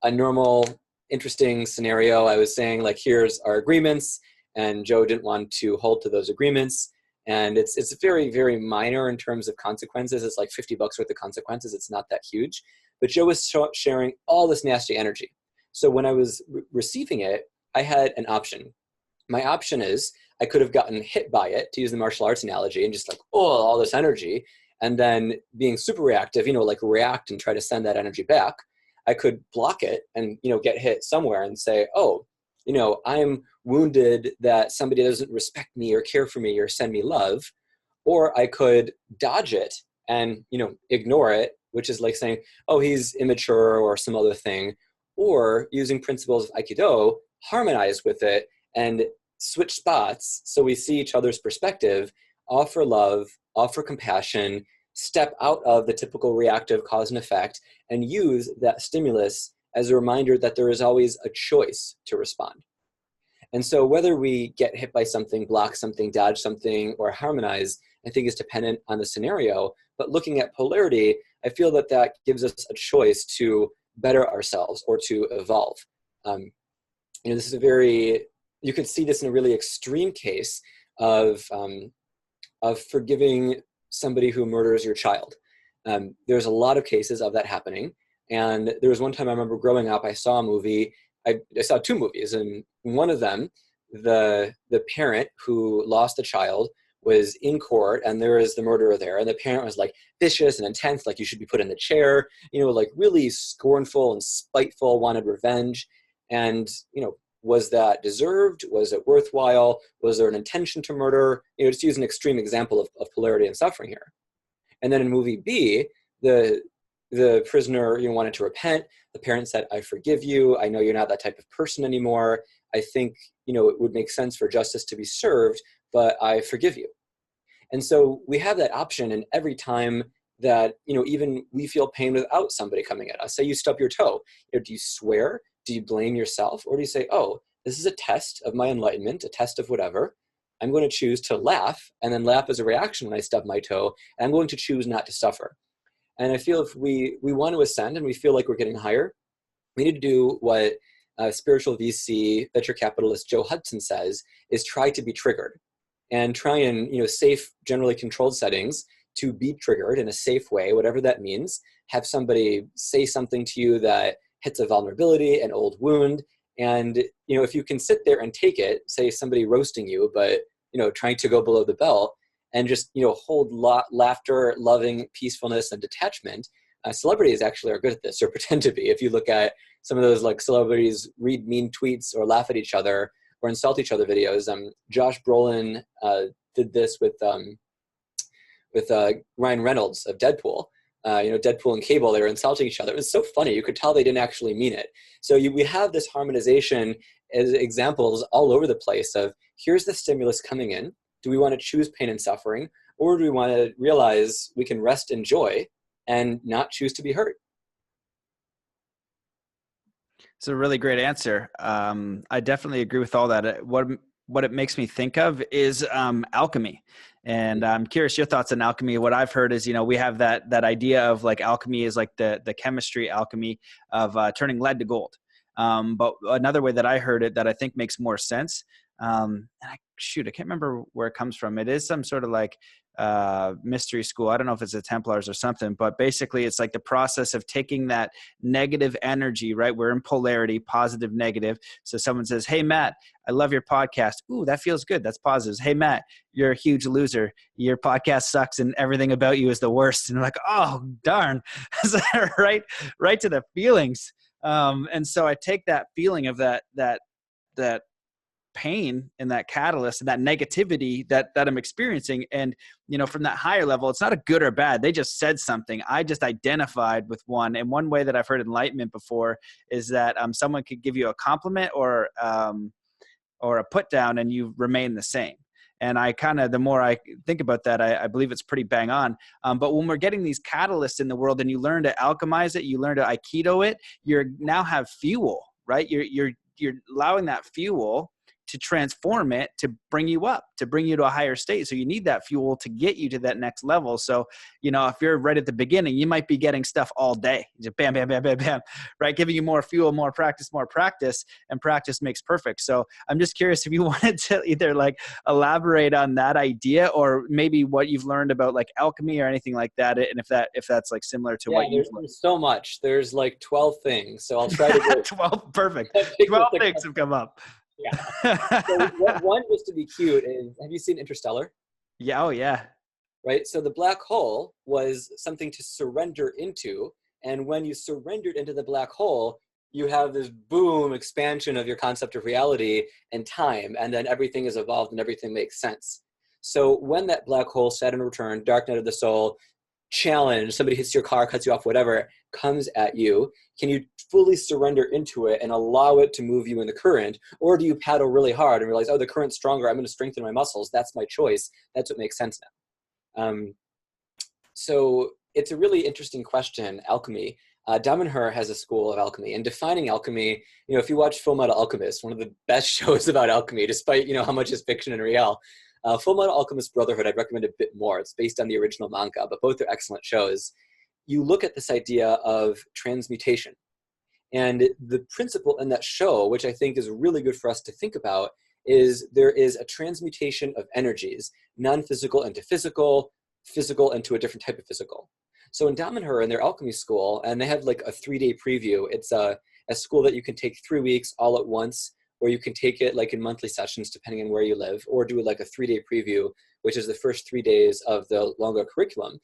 normal, interesting scenario. I was saying, like, here's our agreements, and Joe didn't want to hold to those agreements. And it's very, very minor in terms of consequences. It's like $50 worth of consequences. It's not that huge. But Joe was sharing all this nasty energy. So when I was receiving it, I had an option. My option is I could have gotten hit by it, to use the martial arts analogy, and just like, oh, all this energy, and then being super reactive, you know, like react and try to send that energy back. I could block it and, you know, get hit somewhere and say, oh, you know, I'm wounded that somebody doesn't respect me or care for me or send me love. Or I could dodge it and, you know, ignore it, which is like saying, oh, he's immature or some other thing. Or using principles of Aikido, harmonize with it and switch spots so we see each other's perspective, offer love, offer compassion, step out of the typical reactive cause and effect and use that stimulus as a reminder that there is always a choice to respond. And so whether we get hit by something, block something, dodge something, or harmonize, I think is dependent on the scenario. But looking at polarity, I feel that that gives us a choice to better ourselves or to evolve. This is you could see this in a really extreme case of forgiving somebody who murders your child. There's a lot of cases of that happening. And there was one time I remember growing up, I saw a movie. I saw two movies, and one of them, the parent who lost the child was in court, and there was the murderer there, and the parent was like vicious and intense, like you should be put in the chair, like really scornful and spiteful, wanted revenge. And was that deserved? Was it worthwhile? Was there an intention to murder? Just use an extreme example of polarity and suffering here. And then in movie B, the prisoner wanted to repent. The parent said, I forgive you. I know you're not that type of person anymore. I think, it would make sense for justice to be served, but I forgive you. And so we have that option. And every time that, even we feel pain without somebody coming at us, say you stub your toe, do you swear? Do you blame yourself? Or do you say, oh, this is a test of my enlightenment, a test of whatever. I'm going to choose to laugh, and then laugh as a reaction when I stub my toe. And I'm going to choose not to suffer. And I feel if we want to ascend and we feel like we're getting higher, we need to do what spiritual VC venture capitalist Joe Hudson says, is try to be triggered. And try in safe, generally controlled settings to be triggered in a safe way, whatever that means. Have somebody say something to you that hits a vulnerability, an old wound. And if you can sit there and take it, say somebody roasting you, but trying to go below the belt, and just hold laughter, loving, peacefulness, and detachment. Celebrities actually are good at this, or pretend to be. If you look at some of those like celebrities read mean tweets or laugh at each other or insult each other videos. Josh Brolin did this with Ryan Reynolds of Deadpool. Deadpool and Cable, they were insulting each other. It was so funny. You could tell they didn't actually mean it. So we have this harmonization as examples all over the place of here's the stimulus coming in. Do we want to choose pain and suffering, or do we want to realize we can rest in joy and not choose to be hurt? It's a really great answer. I definitely agree with all that. What it makes me think of is alchemy. And I'm curious your thoughts on alchemy. What I've heard is, we have that idea of like alchemy is like the chemistry alchemy of turning lead to gold. But another way that I heard it that I think makes more sense, and I can't remember where it comes from. It is some sort of like mystery school. I don't know if it's the Templars or something, but basically it's like the process of taking that negative energy, right? We're in polarity, positive, negative. So someone says, hey, Matt, I love your podcast. Ooh, that feels good. That's positive. Hey, Matt, you're a huge loser. Your podcast sucks and everything about you is the worst. And you're like, oh, darn. right to the feelings. And so I take that feeling of that pain and that catalyst and that negativity that I'm experiencing. And, from that higher level, it's not a good or bad. They just said something. I just identified with one. And one way that I've heard enlightenment before is that someone could give you a compliment or a put down and you remain the same. And the more I think about that, I believe it's pretty bang on. But when we're getting these catalysts in the world and you learn to alchemize it, you learn to Aikido it, you now have fuel, right? You're allowing that fuel to transform it, to bring you up, to bring you to a higher state. So you need that fuel to get you to that next level. So, if you're right at the beginning, you might be getting stuff all day. Just bam, bam, bam, bam, bam, right? Giving you more fuel, more practice, and practice makes perfect. So I'm just curious if you wanted to either like elaborate on that idea or maybe what you've learned about like alchemy or anything like that. And if that's like similar to what you've learned. There's so much. There's like 12 things. So I'll try to go 12, perfect. 12 things have come up. Yeah. So one, just to be cute, is have you seen Interstellar? Yeah. Oh, yeah. Right. So the black hole was something to surrender into. And when you surrendered into the black hole, you have this boom expansion of your concept of reality and time. And then everything is evolved and everything makes sense. So when that black hole, Saturn return, dark night of the soul, challenge, somebody hits your car, cuts you off, whatever, comes at you, can you fully surrender into it and allow it to move you in the current? Or do you paddle really hard and realize, oh, the current's stronger, I'm going to strengthen my muscles. That's my choice. That's what makes sense now. So it's a really interesting question, alchemy. Damanhur has a school of alchemy, and defining alchemy, if you watch Full Metal Alchemist, one of the best shows about alchemy, despite, how much is fiction and real, Full Metal Alchemist Brotherhood, I'd recommend a bit more. It's based on the original manga, but both are excellent shows. You look at this idea of transmutation. And the principle in that show, which I think is really good for us to think about, is there is a transmutation of energies, non-physical into physical, physical into a different type of physical. So in Damanhur, in their alchemy school, and they have like a 3-day preview, it's a school that you can take 3 weeks all at once, or you can take it like in monthly sessions, depending on where you live, or do like a 3-day preview, which is the first 3 days of the longer curriculum.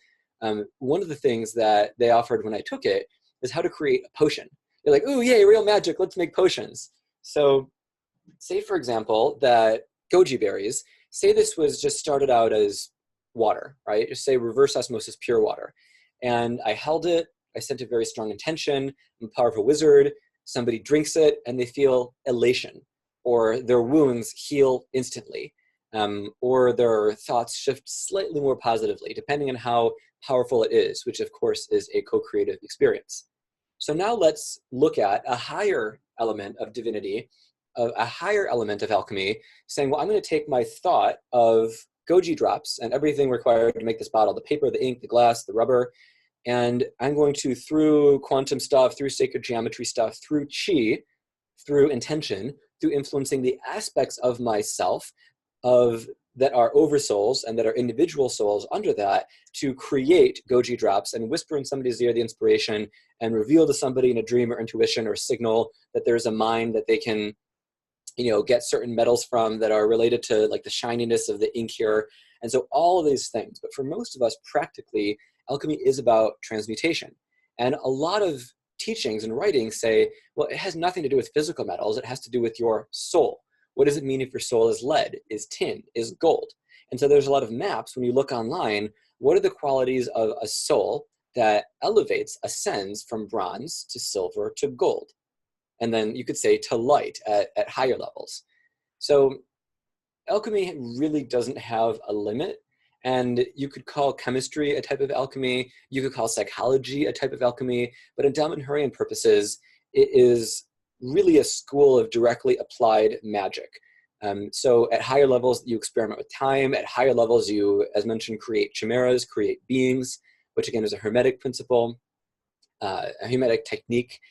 One of the things that they offered when I took it is how to create a potion. You're like, ooh, yay, real magic, let's make potions. So say, for example, that goji berries, say this was just started out as water, right? Just say reverse osmosis pure water. And I held it, I sent a very strong intention, I'm a powerful wizard, somebody drinks it and they feel elation, or their wounds heal instantly, or their thoughts shift slightly more positively, depending on how powerful it is, which of course is a co-creative experience. So now let's look at a higher element of divinity, a higher element of alchemy, saying, well, I'm going to take my thought of goji drops and everything required to make this bottle, the paper, the ink, the glass, the rubber, and I'm going to, through quantum stuff, through sacred geometry stuff, through chi, through intention, through influencing the aspects of myself that are oversouls and that are individual souls under that, to create goji drops and whisper in somebody's ear the inspiration and reveal to somebody in a dream or intuition or signal that there's a mind that they can, get certain metals from that are related to like the shininess of the ink here. And so all of these things. But for most of us, practically, alchemy is about transmutation. And a lot of teachings and writings say, well, it has nothing to do with physical metals. It has to do with your soul. What does it mean if your soul is lead, is tin, is gold? And so there's a lot of maps when you look online. What are the qualities of a soul that elevates, ascends from bronze to silver to gold? And then you could say to light at higher levels. So alchemy really doesn't have a limit. And you could call chemistry a type of alchemy. You could call psychology a type of alchemy. But in Damanhurian purposes, it is really a school of directly applied magic. So at higher levels, you experiment with time. At higher levels, you, as mentioned, create chimeras, create beings, which again is a hermetic principle, a hermetic technique,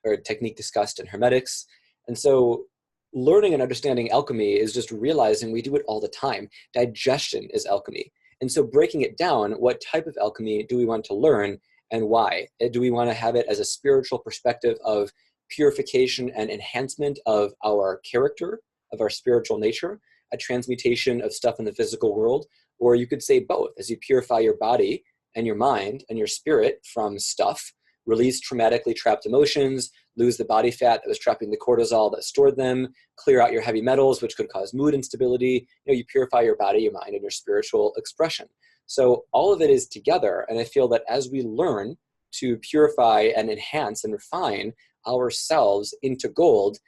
or technique discussed in hermetics. And so learning and understanding alchemy is just realizing we do it all the time. Digestion is alchemy. And so breaking it down, what type of alchemy do we want to learn and why? Do we want to have it as a spiritual perspective of purification and enhancement of our character, of our spiritual nature, a transmutation of stuff in the physical world? Or you could say both, as you purify your body and your mind and your spirit from stuff, release traumatically trapped emotions, lose the body fat that was trapping the cortisol that stored them, clear out your heavy metals, which could cause mood instability. You purify your body, your mind, and your spiritual expression. So all of it is together. And I feel that as we learn to purify and enhance and refine ourselves into gold,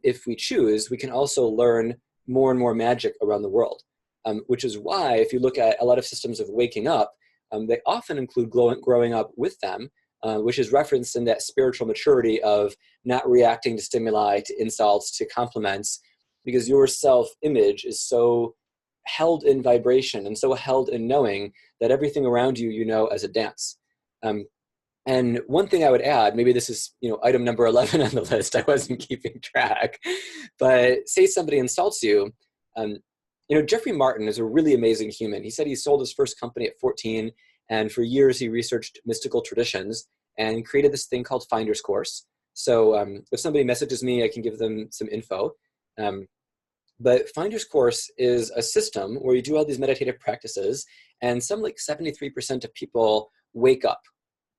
if we choose, we can also learn more and more magic around the world, which is why if you look at a lot of systems of waking up, they often include growing up with them, which is referenced in that spiritual maturity of not reacting to stimuli, to insults, to compliments, because your self-image is so held in vibration and so held in knowing that everything around you, as a dance. And one thing I would add, maybe this is, item number 11 on the list, I wasn't keeping track, but say somebody insults you. Jeffrey Martin is a really amazing human. He said he sold his first company at 14, and for years he researched mystical traditions and created this thing called Finder's Course. So if somebody messages me, I can give them some info. But Finder's Course is a system where you do all these meditative practices, and some like 73% of people wake up,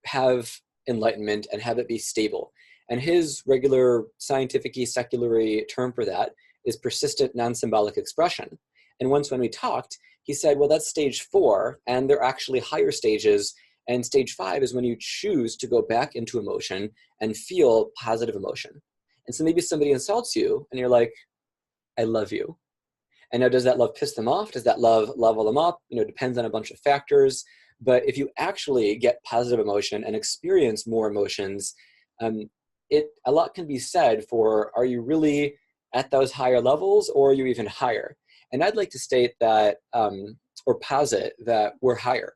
have enlightenment, and have it be stable. And his regular scientific-y, secular-y term for that is persistent non-symbolic expression. And once when we talked, he said, well, that's stage 4, and there are actually higher stages. And stage 5 is when you choose to go back into emotion and feel positive emotion. And so maybe somebody insults you, and you're like, I love you. And now, does that love piss them off? Does that love level them up? Depends on a bunch of factors. But if you actually get positive emotion and experience more emotions, a lot can be said for, are you really at those higher levels, or are you even higher? And I'd like to state that, or posit that we're higher.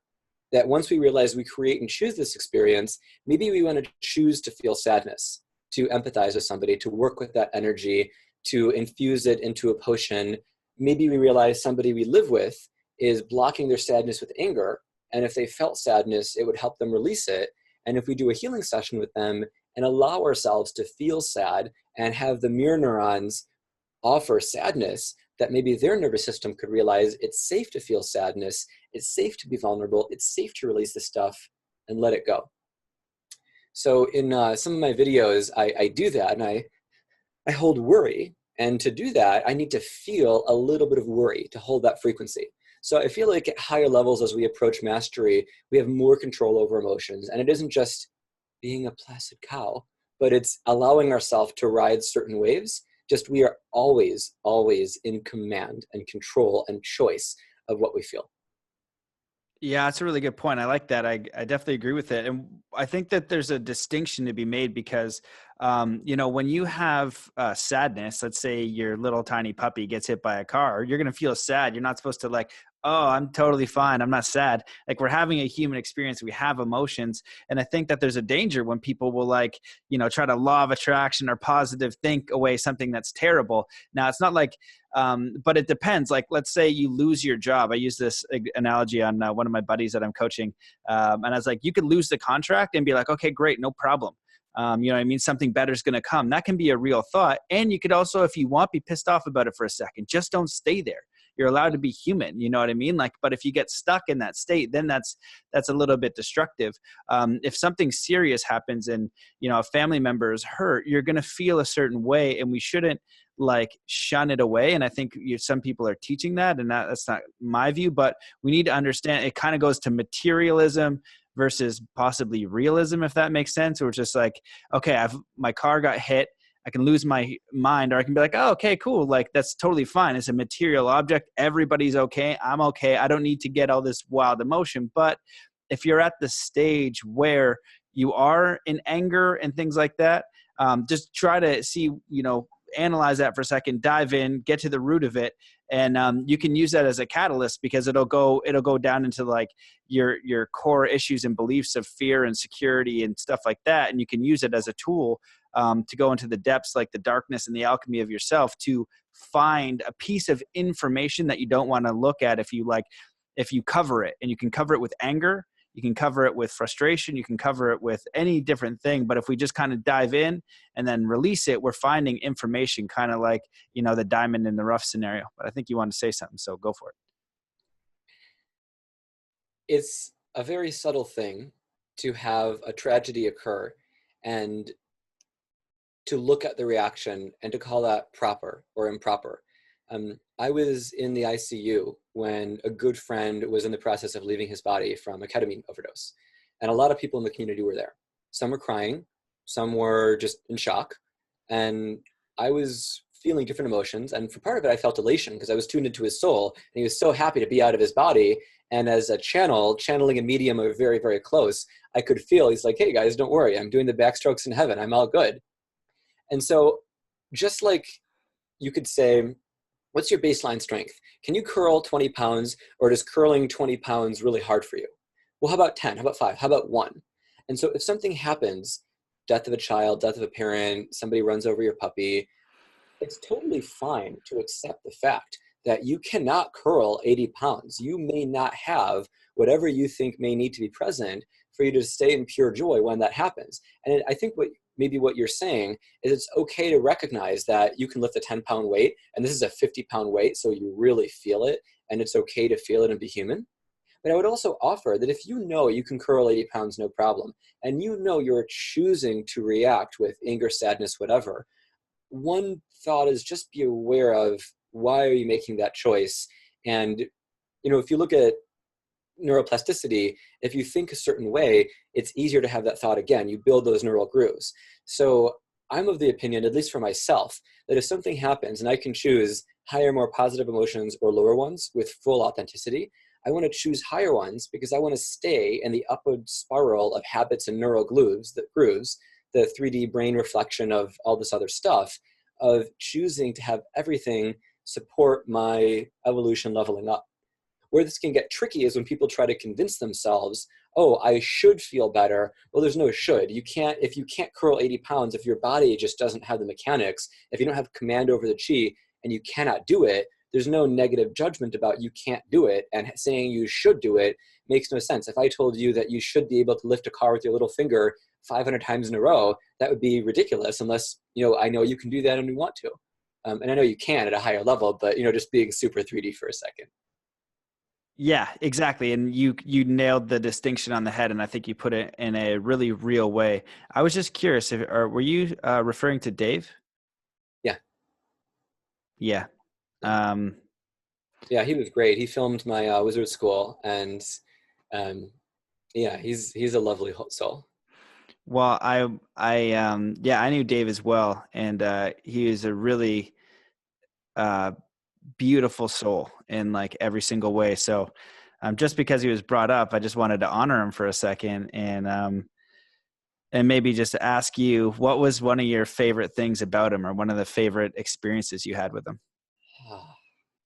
That once we realize we create and choose this experience, maybe we want to choose to feel sadness, to empathize with somebody, to work with that energy, to infuse it into a potion. Maybe we realize somebody we live with is blocking their sadness with anger, and if they felt sadness, it would help them release it. And if we do a healing session with them and allow ourselves to feel sad and have the mirror neurons offer sadness, that maybe their nervous system could realize it's safe to feel sadness, it's safe to be vulnerable, it's safe to release this stuff and let it go. So in some of my videos, I do that, and I hold worry. And to do that, I need to feel a little bit of worry to hold that frequency. So I feel like at higher levels, as we approach mastery, we have more control over emotions. And it isn't just being a placid cow, but it's allowing ourselves to ride certain waves. Just we are always, always in command and control and choice of what we feel. Yeah, that's a really good point. I like that. I definitely agree with it. And I think that there's a distinction to be made because, when you have sadness, let's say your little tiny puppy gets hit by a car, you're going to feel sad. You're not supposed to oh, I'm totally fine. I'm not sad. Like, we're having a human experience. We have emotions. And I think that there's a danger when people will try to law of attraction or positive think away something that's terrible. Now, it's not but it depends. Like, let's say you lose your job. I use this analogy on one of my buddies that I'm coaching. And I was like, you could lose the contract and be like, okay, great, no problem. Something better is going to come. That can be a real thought. And you could also, if you want, be pissed off about it for a second. Just don't stay there. You're allowed to be human. You know what I mean? But if you get stuck in that state, then that's a little bit destructive. If something serious happens and, a family member is hurt, you're going to feel a certain way, and we shouldn't shun it away. And I think some people are teaching that, and that's not my view, but we need to understand it kind of goes to materialism versus possibly realism, if that makes sense. Or just okay, my car got hit. I can lose my mind, or I can be like, oh, okay, cool. That's totally fine. It's a material object. Everybody's okay. I'm okay. I don't need to get all this wild emotion. But if you're at the stage where you are in anger and things like that, just try to see, analyze that for a second, dive in, get to the root of it. And you can use that as a catalyst, because it'll go down into your core issues and beliefs of fear and security and stuff like that. And you can use it as a tool to go into the depths, like the darkness and the alchemy of yourself, to find a piece of information that you don't want to look at. If you cover it, and you can cover it with anger, you can cover it with frustration, you can cover it with any different thing. But if we just kind of dive in and then release it, we're finding information, kind of like, the diamond in the rough scenario. But I think you want to say something, so go for it. It's a very subtle thing to have a tragedy occur and to look at the reaction and to call that proper or improper. I was in the ICU when a good friend was in the process of leaving his body from a ketamine overdose. And a lot of people in the community were there. Some were crying, some were just in shock. And I was feeling different emotions. And for part of it, I felt elation because I was tuned into his soul. And he was so happy to be out of his body. And as a channeling a medium are very, very close, I could feel, he's like, hey guys, don't worry. I'm doing the backstrokes in heaven. I'm all good. And so just like you could say, what's your baseline strength? Can you curl 20 pounds, or does curling 20 pounds really hard for you? Well, how about 10? How about 5? How about 1? And so if something happens, death of a child, death of a parent, somebody runs over your puppy, it's totally fine to accept the fact that you cannot curl 80 pounds. You may not have whatever you think may need to be present for you to stay in pure joy when that happens. And I think what you're saying is it's okay to recognize that you can lift a 10-pound weight, and this is a 50-pound weight, so you really feel it, and it's okay to feel it and be human. But I would also offer that if you know you can curl 80 pounds, no problem, and you know you're choosing to react with anger, sadness, whatever, one thought is just be aware of why are you making that choice. And, if you look at neuroplasticity, if you think a certain way, it's easier to have that thought again. You build those neural grooves. So I'm of the opinion, at least for myself, that if something happens and I can choose higher, more positive emotions or lower ones with full authenticity, I want to choose higher ones because I want to stay in the upward spiral of habits and neural grooves, the 3D brain reflection of all this other stuff, of choosing to have everything support my evolution leveling up. Where this can get tricky is when people try to convince themselves, oh, I should feel better. Well, there's no should. If you can't curl 80 pounds, if your body just doesn't have the mechanics, if you don't have command over the chi and you cannot do it, there's no negative judgment about you can't do it, and saying you should do it makes no sense. If I told you that you should be able to lift a car with your little finger 500 times in a row, that would be ridiculous unless, I know you can do that and you want to. And I know you can at a higher level, but, just being super 3D for a second. Yeah, exactly. And you nailed the distinction on the head, and I think you put it in a really real way. I was just curious, were you referring to Dave? Yeah. Yeah. Yeah, he was great. He filmed my wizard school, and yeah, he's a lovely soul. Well, I knew Dave as well, and he is a really beautiful soul in like every single way. So just because he was brought up, I just wanted to honor him for a second, and maybe just ask you, what was one of your favorite things about him, or one of the favorite experiences you had with him?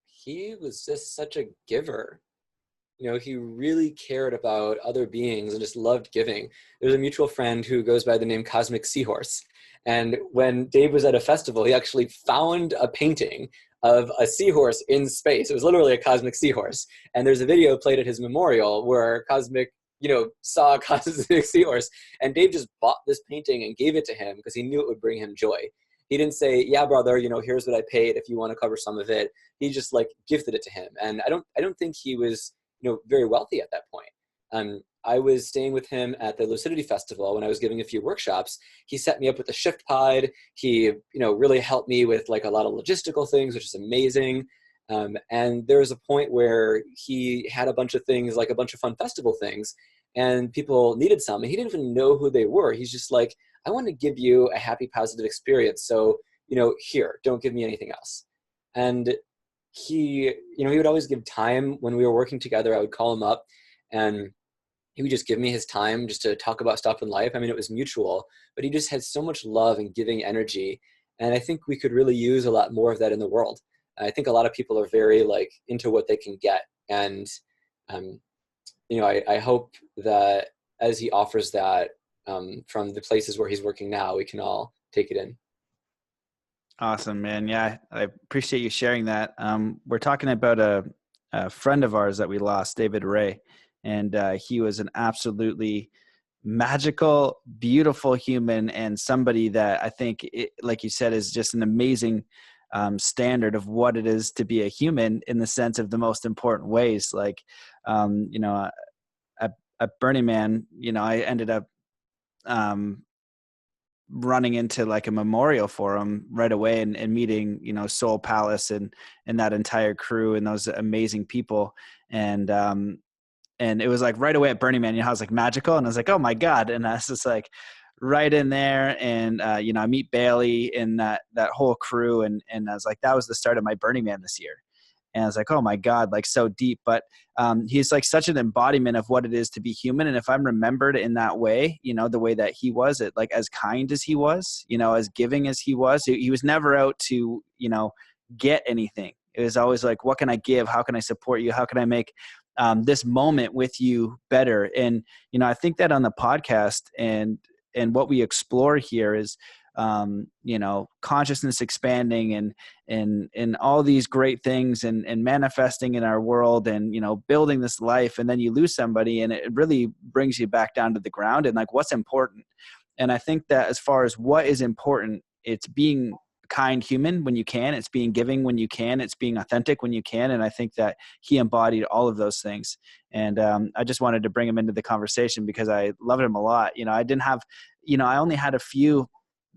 He was just such a giver. He really cared about other beings and just loved giving. There's a mutual friend who goes by the name Cosmic Seahorse. And when Dave was at a festival, he actually found a painting of a seahorse in space. It was literally a cosmic seahorse. And there's a video played at his memorial where Cosmic, saw a cosmic seahorse. And Dave just bought this painting and gave it to him because he knew it would bring him joy. He didn't say, yeah, brother, here's what I paid if you want to cover some of it. He just like gifted it to him. And I don't think he was very wealthy at that point. I was staying with him at the Lucidity Festival when I was giving a few workshops. He set me up with a shift pod. He, really helped me with like a lot of logistical things, which is amazing. And there was a point where he had a bunch of things, like a bunch of fun festival things, and people needed some, and he didn't even know who they were. He's just like, I want to give you a happy, positive experience. So, here, don't give me anything else. And he would always give time when we were working together. I would call him up and he would just give me his time just to talk about stuff in life. I mean, it was mutual, but he just had so much love and giving energy. And I think we could really use a lot more of that in the world. I think a lot of people are very like into what they can get. And, I hope that as he offers that from the places where he's working now, we can all take it in. Awesome, man. Yeah, I appreciate you sharing that. We're talking about a friend of ours that we lost, David Ray, and he was an absolutely magical, beautiful human, and somebody that I think, like you said, is just an amazing standard of what it is to be a human in the sense of the most important ways. Like, at Burning Man, I ended up running into like a memorial for him right away, and meeting, Soul Palace and that entire crew and those amazing people. And it was like right away at Burning Man, how it's like magical. And I was like, oh my God. And I was just like right in there. And, I meet Bailey and that whole crew. And I was like, that was the start of my Burning Man this year. And I was like, oh my God, like so deep. But he's like such an embodiment of what it is to be human. And if I'm remembered in that way, the way that he was, it like as kind as he was, as giving as he was, he was never out to, get anything. It was always like, what can I give? How can I support you? How can I make this moment with you better? And, I think that on the podcast and what we explore here is, consciousness expanding and all these great things and manifesting in our world and, building this life. And then you lose somebody and it really brings you back down to the ground and like what's important. And I think that as far as what is important, it's being kind human when you can, it's being giving when you can, it's being authentic when you can. And I think that he embodied all of those things. And I just wanted to bring him into the conversation because I loved him a lot. I didn't have, I only had a few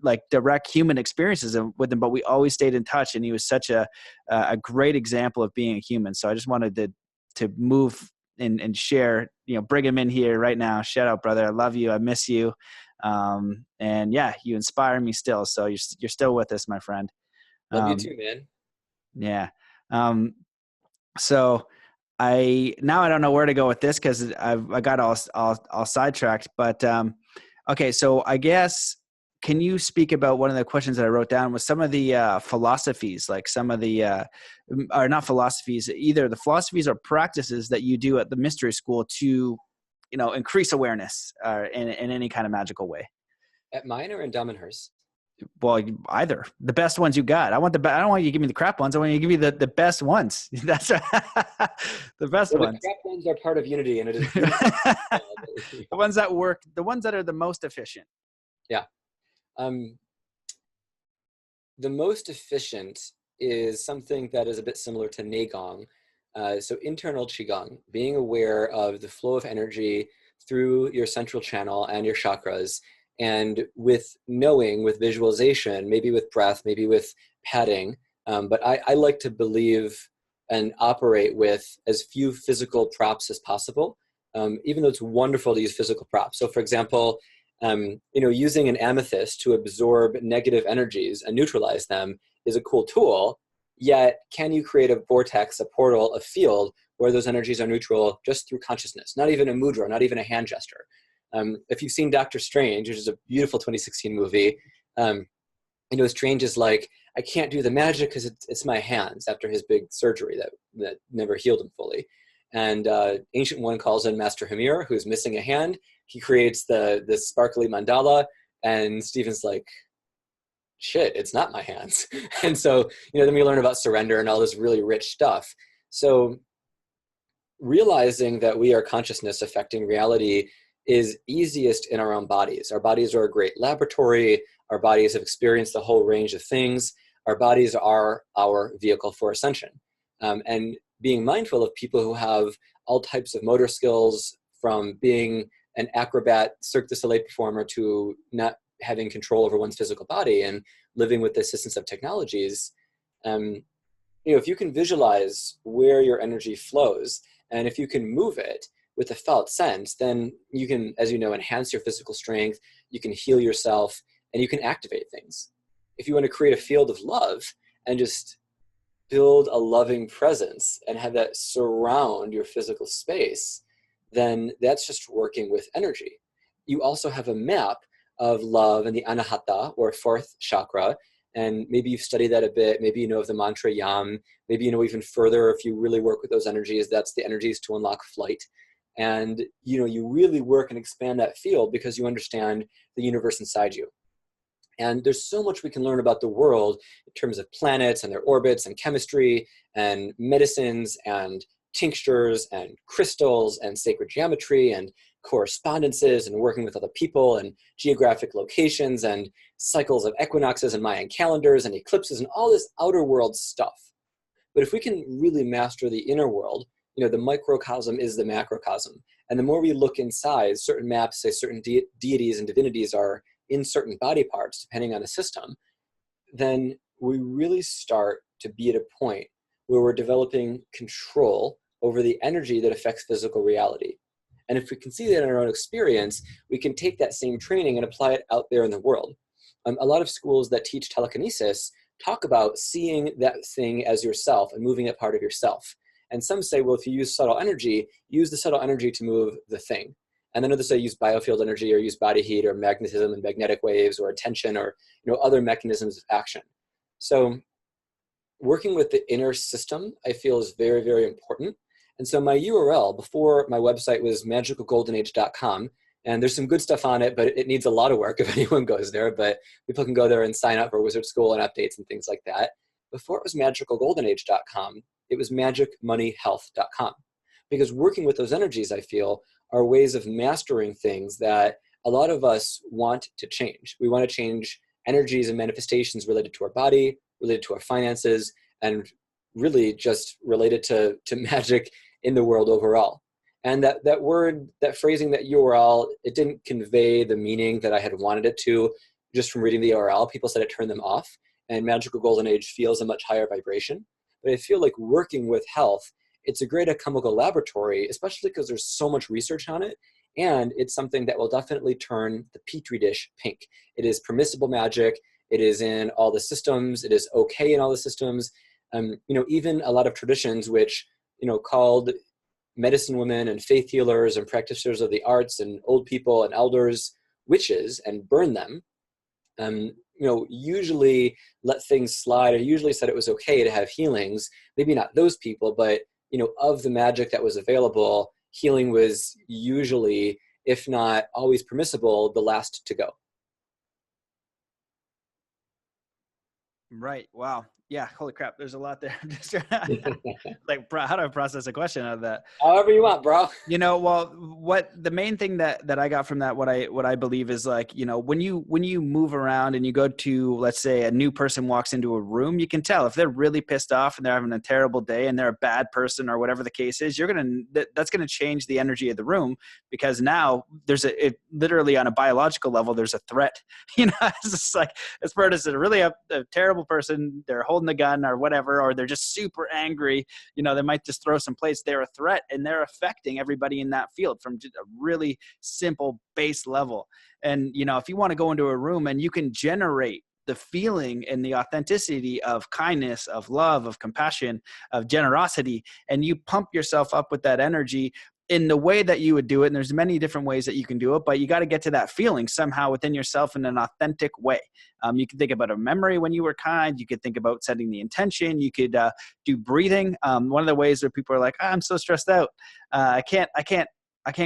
like direct human experiences with him, but we always stayed in touch. And he was such a great example of being a human. So I just wanted to move and share, bring him in here right now. Shout out, brother. I love you. I miss you. And yeah, you inspire me still. So you're still with us, my friend. Love you too, man. Yeah. So I don't know where to go with this because I got all sidetracked. But okay, so I guess can you speak about one of the questions that I wrote down was some of the philosophies, like some of the or not philosophies, either the philosophies or practices that you do at the mystery school to, increase awareness in any kind of magical way. At mine or in Damanhur's? Well, either. The best ones you got. I don't want you to give me the crap ones. I want you to give me the best ones. That's the best ones. The crap ones are part of Unity, and it is the ones that work, the ones that are the most efficient. Yeah. The most efficient is something that is a bit similar to Neigong. So internal Qigong, being aware of the flow of energy through your central channel and your chakras, and with knowing, with visualization, maybe with breath, maybe with padding. But I like to believe and operate with as few physical props as possible, even though it's wonderful to use physical props. So for example, using an amethyst to absorb negative energies and neutralize them is a cool tool. Yet, can you create a vortex, a portal, a field where those energies are neutral just through consciousness? Not even a mudra, not even a hand gesture. If you've seen Doctor Strange, which is a beautiful 2016 movie, Strange is like, I can't do the magic because it's my hands after his big surgery that never healed him fully. And Ancient One calls in Master Hamir, who's missing a hand. He creates this sparkly mandala, and Stephen's like, shit, it's not my hands. And so, then we learn about surrender and all this really rich stuff. So realizing that we are consciousness affecting reality is easiest in our own bodies. Our bodies are a great laboratory. Our bodies have experienced the whole range of things. Our bodies are our vehicle for ascension. And being mindful of people who have all types of motor skills, from being an acrobat Cirque du Soleil performer to not having control over one's physical body and living with the assistance of technologies. If you can visualize where your energy flows, and if you can move it with a felt sense, then you can, as you know, enhance your physical strength, you can heal yourself, and you can activate things. If you want to create a field of love and just build a loving presence and have that surround your physical space, then that's just working with energy. You also have a map of love and the anahata, or fourth chakra, and maybe you've studied that a bit. Maybe you know of the mantra yam. Maybe you know even further, if you really work with those energies, that's the energies to unlock flight. And you really work and expand that field because you understand the universe inside you. And there's so much we can learn about the world in terms of planets and their orbits and chemistry and medicines and tinctures and crystals and sacred geometry and correspondences and working with other people and geographic locations and cycles of equinoxes and Mayan calendars and eclipses and all this outer world stuff. But if we can really master the inner world, the microcosm is the macrocosm. And the more we look inside, certain maps say certain deities and divinities are in certain body parts, depending on a system, then we really start to be at a point where we're developing control over the energy that affects physical reality. And if we can see that in our own experience, we can take that same training and apply it out there in the world. A lot of schools that teach telekinesis talk about seeing that thing as yourself and moving it part of yourself. And some say, well, if you use subtle energy, use the subtle energy to move the thing. And then others say use biofield energy or use body heat or magnetism and magnetic waves or attention or other mechanisms of action. So working with the inner system, I feel, is very, very important. And so my URL before my website was magicalgoldenage.com. And there's some good stuff on it, but it needs a lot of work if anyone goes there. But people can go there and sign up for Wizard School and updates and things like that. Before it was magicalgoldenage.com, it was magicmoneyhealth.com. Because working with those energies, I feel, are ways of mastering things that a lot of us want to change. We want to change energies and manifestations related to our body, related to our finances, and really just related to magic in the world overall. And that word, that phrasing, that URL, it didn't convey the meaning that I had wanted it to just from reading the URL. People said it turned them off, and Magical Golden Age feels a much higher vibration. But I feel like working with health, it's a great alchemical laboratory, especially because there's so much research on it. And it's something that will definitely turn the petri dish pink. It is permissible magic. It is in all the systems. It is okay in all the systems. Even a lot of traditions which, called medicine women and faith healers and practitioners of the arts and old people and elders, witches, and burn them. Usually let things slide, or usually said it was okay to have healings. Maybe not those people, but, of the magic that was available, healing was usually, if not always permissible, the last to go. Right. Wow. Yeah. Holy crap. There's a lot there. I'm just like, how do I process a question out of that? However you want, bro. Well, what the main thing that I got from that, what I believe is like, when you move around and you go to, let's say a new person walks into a room, you can tell if they're really pissed off and they're having a terrible day and they're a bad person or whatever the case is, that's going to change the energy of the room, because now literally on a biological level, there's a threat. It's just like, this person is really a terrible person. They're holding the gun or whatever, or they're just super angry. They might just throw some plates. They're a threat, and they're affecting everybody in that field from just a really simple base level. And, if you want to go into a room and you can generate the feeling and the authenticity of kindness, of love, of compassion, of generosity, and you pump yourself up with that energy in the way that you would do it. And there's many different ways that you can do it, but you got to get to that feeling somehow within yourself in an authentic way. You can think about a memory when you were kind. You could think about setting the intention. You could do breathing. One of the ways where people are like, I'm so stressed out. I can't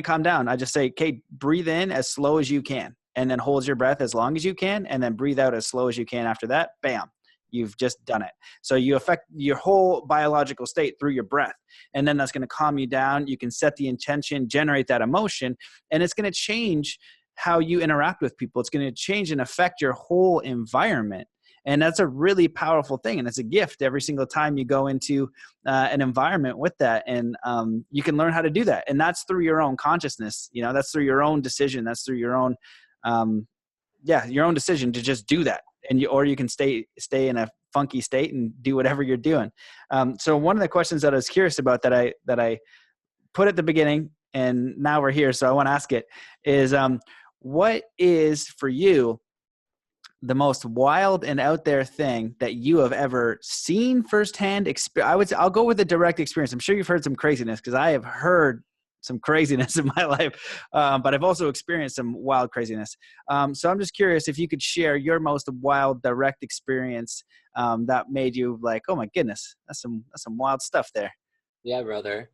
calm down. I just say, okay, breathe in as slow as you can, and then hold your breath as long as you can, and then breathe out as slow as you can after that. Bam. You've just done it. So you affect your whole biological state through your breath. And then that's going to calm you down. You can set the intention, generate that emotion, and it's going to change how you interact with people. It's going to change and affect your whole environment. And that's a really powerful thing. And it's a gift every single time you go into an environment with that. And you can learn how to do that. And that's through your own consciousness. That's through your own decision. That's through your own, your own decision to just do that. Or you can stay in a funky state and do whatever you're doing. So one of the questions that I was curious about that I put at the beginning, and now we're here, so I want to ask it, is what is for you the most wild and out there thing that you have ever seen firsthand? I'll go with a direct experience. I'm sure you've heard some craziness, because I have heard some craziness in my life, but I've also experienced some wild craziness. So I'm just curious if you could share your most wild direct experience that made you like, oh my goodness, that's some wild stuff there. Yeah, brother.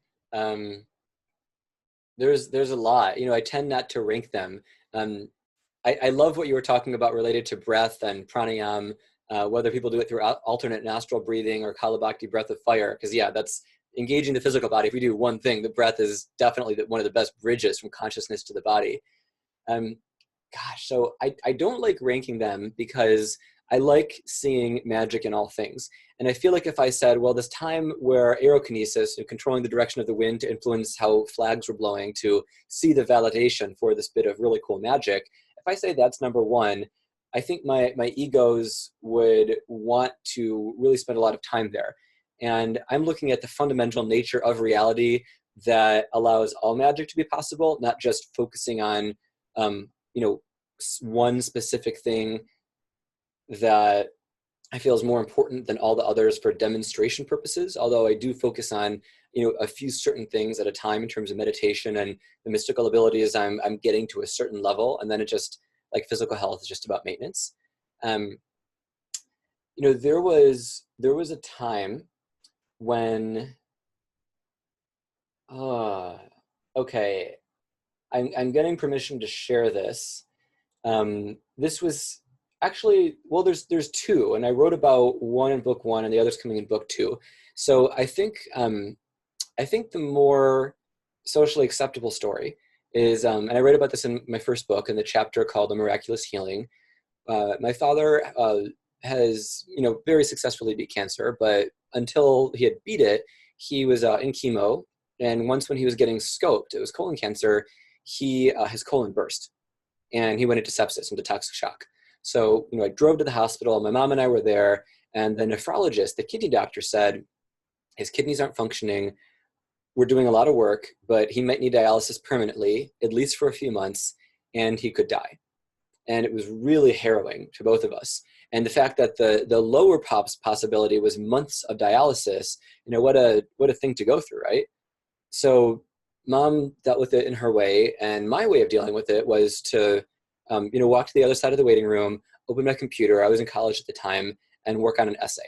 There's a lot. I tend not to rank them. I love what you were talking about related to breath and pranayam, whether people do it through alternate nostril breathing or Kalabhakti breath of fire, because that's engaging the physical body. If we do one thing, the breath is definitely one of the best bridges from consciousness to the body. So I don't like ranking them, because I like seeing magic in all things. And I feel like if I said, well, this time where aerokinesis, controlling the direction of the wind to influence how flags were blowing, to see the validation for this bit of really cool magic, if I say that's number one, I think my egos would want to really spend a lot of time there. And I'm looking at the fundamental nature of reality that allows all magic to be possible, not just focusing on, one specific thing that I feel is more important than all the others for demonstration purposes. Although I do focus on, a few certain things at a time in terms of meditation and the mystical abilities. I'm getting to a certain level, and then it just, like physical health, is just about maintenance. There was a time when, okay, I'm getting permission to share this. This was actually, well, there's two, and I wrote about one in book one and the other's coming in book two. So I think the more socially acceptable story is, and I write about this in my first book in the chapter called The Miraculous Healing. My father has, very successfully beat cancer, but until he had beat it, he was in chemo. And once when he was getting scoped, it was colon cancer, his colon burst and he went into sepsis, into toxic shock. So, I drove to the hospital, my mom and I were there, and the nephrologist, the kidney doctor, said, his kidneys aren't functioning. We're doing a lot of work, but he might need dialysis permanently, at least for a few months, and he could die. And it was really harrowing to both of us. And the fact that the lower possibility was months of dialysis, what a thing to go through, right? So Mom dealt with it in her way, and my way of dealing with it was to, walk to the other side of the waiting room, open my computer. I was in college at the time, and work on an essay.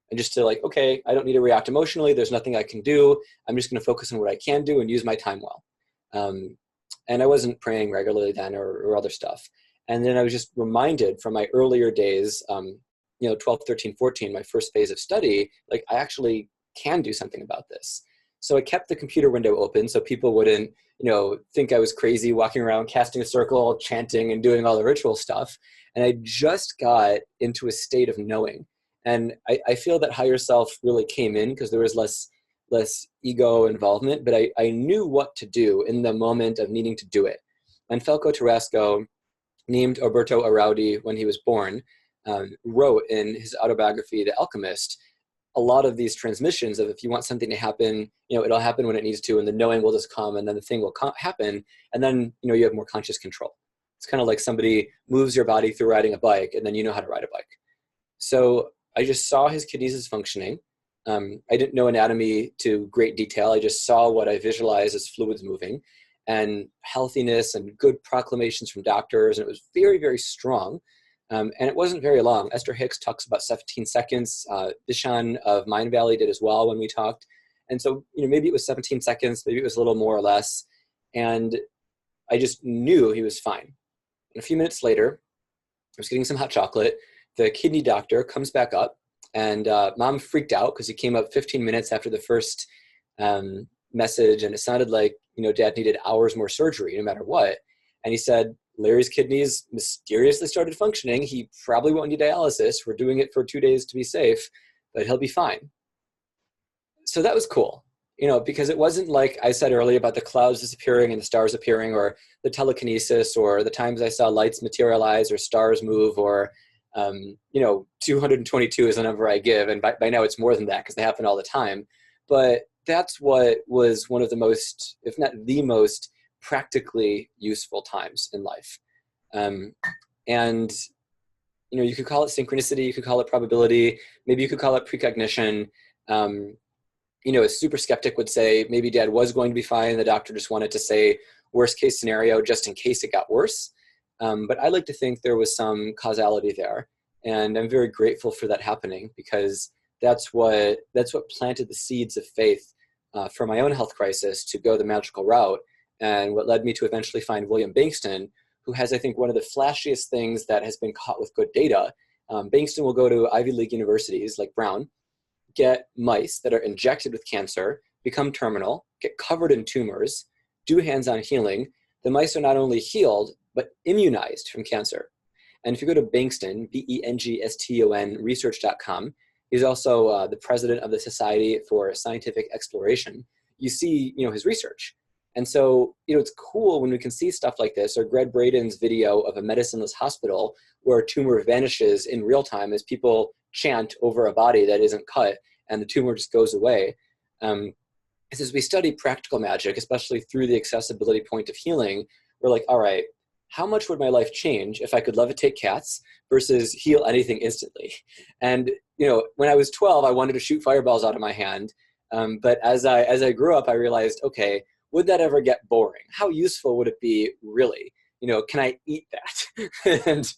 And just to like, okay, I don't need to react emotionally. There's nothing I can do. I'm just going to focus on what I can do and use my time well. And I wasn't praying regularly then or other stuff. And then I was just reminded from my earlier days, 12, 13, 14, my first phase of study, like I actually can do something about this. So I kept the computer window open so people wouldn't, think I was crazy walking around casting a circle, chanting and doing all the ritual stuff. And I just got into a state of knowing. And I feel that higher self really came in because there was less ego involvement, but I knew what to do in the moment of needing to do it. And Falco Tarasco, named Alberto Araudi when he was born, wrote in his autobiography, The Alchemist, a lot of these transmissions of if you want something to happen, it'll happen when it needs to, and the knowing will just come, and then the thing will happen, and then you have more conscious control. It's kind of like somebody moves your body through riding a bike, and then you know how to ride a bike. So I just saw his kinesis functioning. I didn't know anatomy to great detail. I just saw what I visualized as fluids moving, and healthiness and good proclamations from doctors, and it was very, very strong. And it wasn't very long. Esther Hicks talks about 17 seconds. Dishan of Mind Valley did as well when we talked. And so, maybe it was 17 seconds, maybe it was a little more or less. And I just knew he was fine. And a few minutes later, I was getting some hot chocolate. The kidney doctor comes back up, and Mom freaked out because he came up 15 minutes after the first message, and it sounded like, Dad needed hours more surgery no matter what. And he said, Larry's kidneys mysteriously started functioning. He probably won't need dialysis. We're doing it for 2 days to be safe, but he'll be fine. So that was cool, because it wasn't like I said earlier about the clouds disappearing and the stars appearing, or the telekinesis, or the times I saw lights materialize or stars move, or, 222 is the number I give. And by now it's more than that because they happen all the time. But that's what was one of the most, if not the most, practically useful times in life. And you could call it synchronicity, you could call it probability, maybe you could call it precognition. A super skeptic would say maybe Dad was going to be fine, the doctor just wanted to say worst case scenario just in case it got worse. But I like to think there was some causality there, and I'm very grateful for that happening, because that's what planted the seeds of faith for my own health crisis to go the magical route. And what led me to eventually find William Bankston, who has, I think, one of the flashiest things that has been caught with good data. Bankston will go to Ivy League universities like Brown, get mice that are injected with cancer, become terminal, get covered in tumors, do hands-on healing. The mice are not only healed, but immunized from cancer. And if you go to Bankston, BENGSTON, research.com, he's also the president of the Society for Scientific Exploration. You see, his research. And so, it's cool when we can see stuff like this, or Greg Braden's video of a medicineless hospital where a tumor vanishes in real time as people chant over a body that isn't cut, and the tumor just goes away. As we study practical magic, especially through the accessibility point of healing, we're like, all right, how much would my life change if I could levitate cats versus heal anything instantly? And, when I was 12, I wanted to shoot fireballs out of my hand. But as I grew up, I realized, okay, would that ever get boring? How useful would it be really? Can I eat that?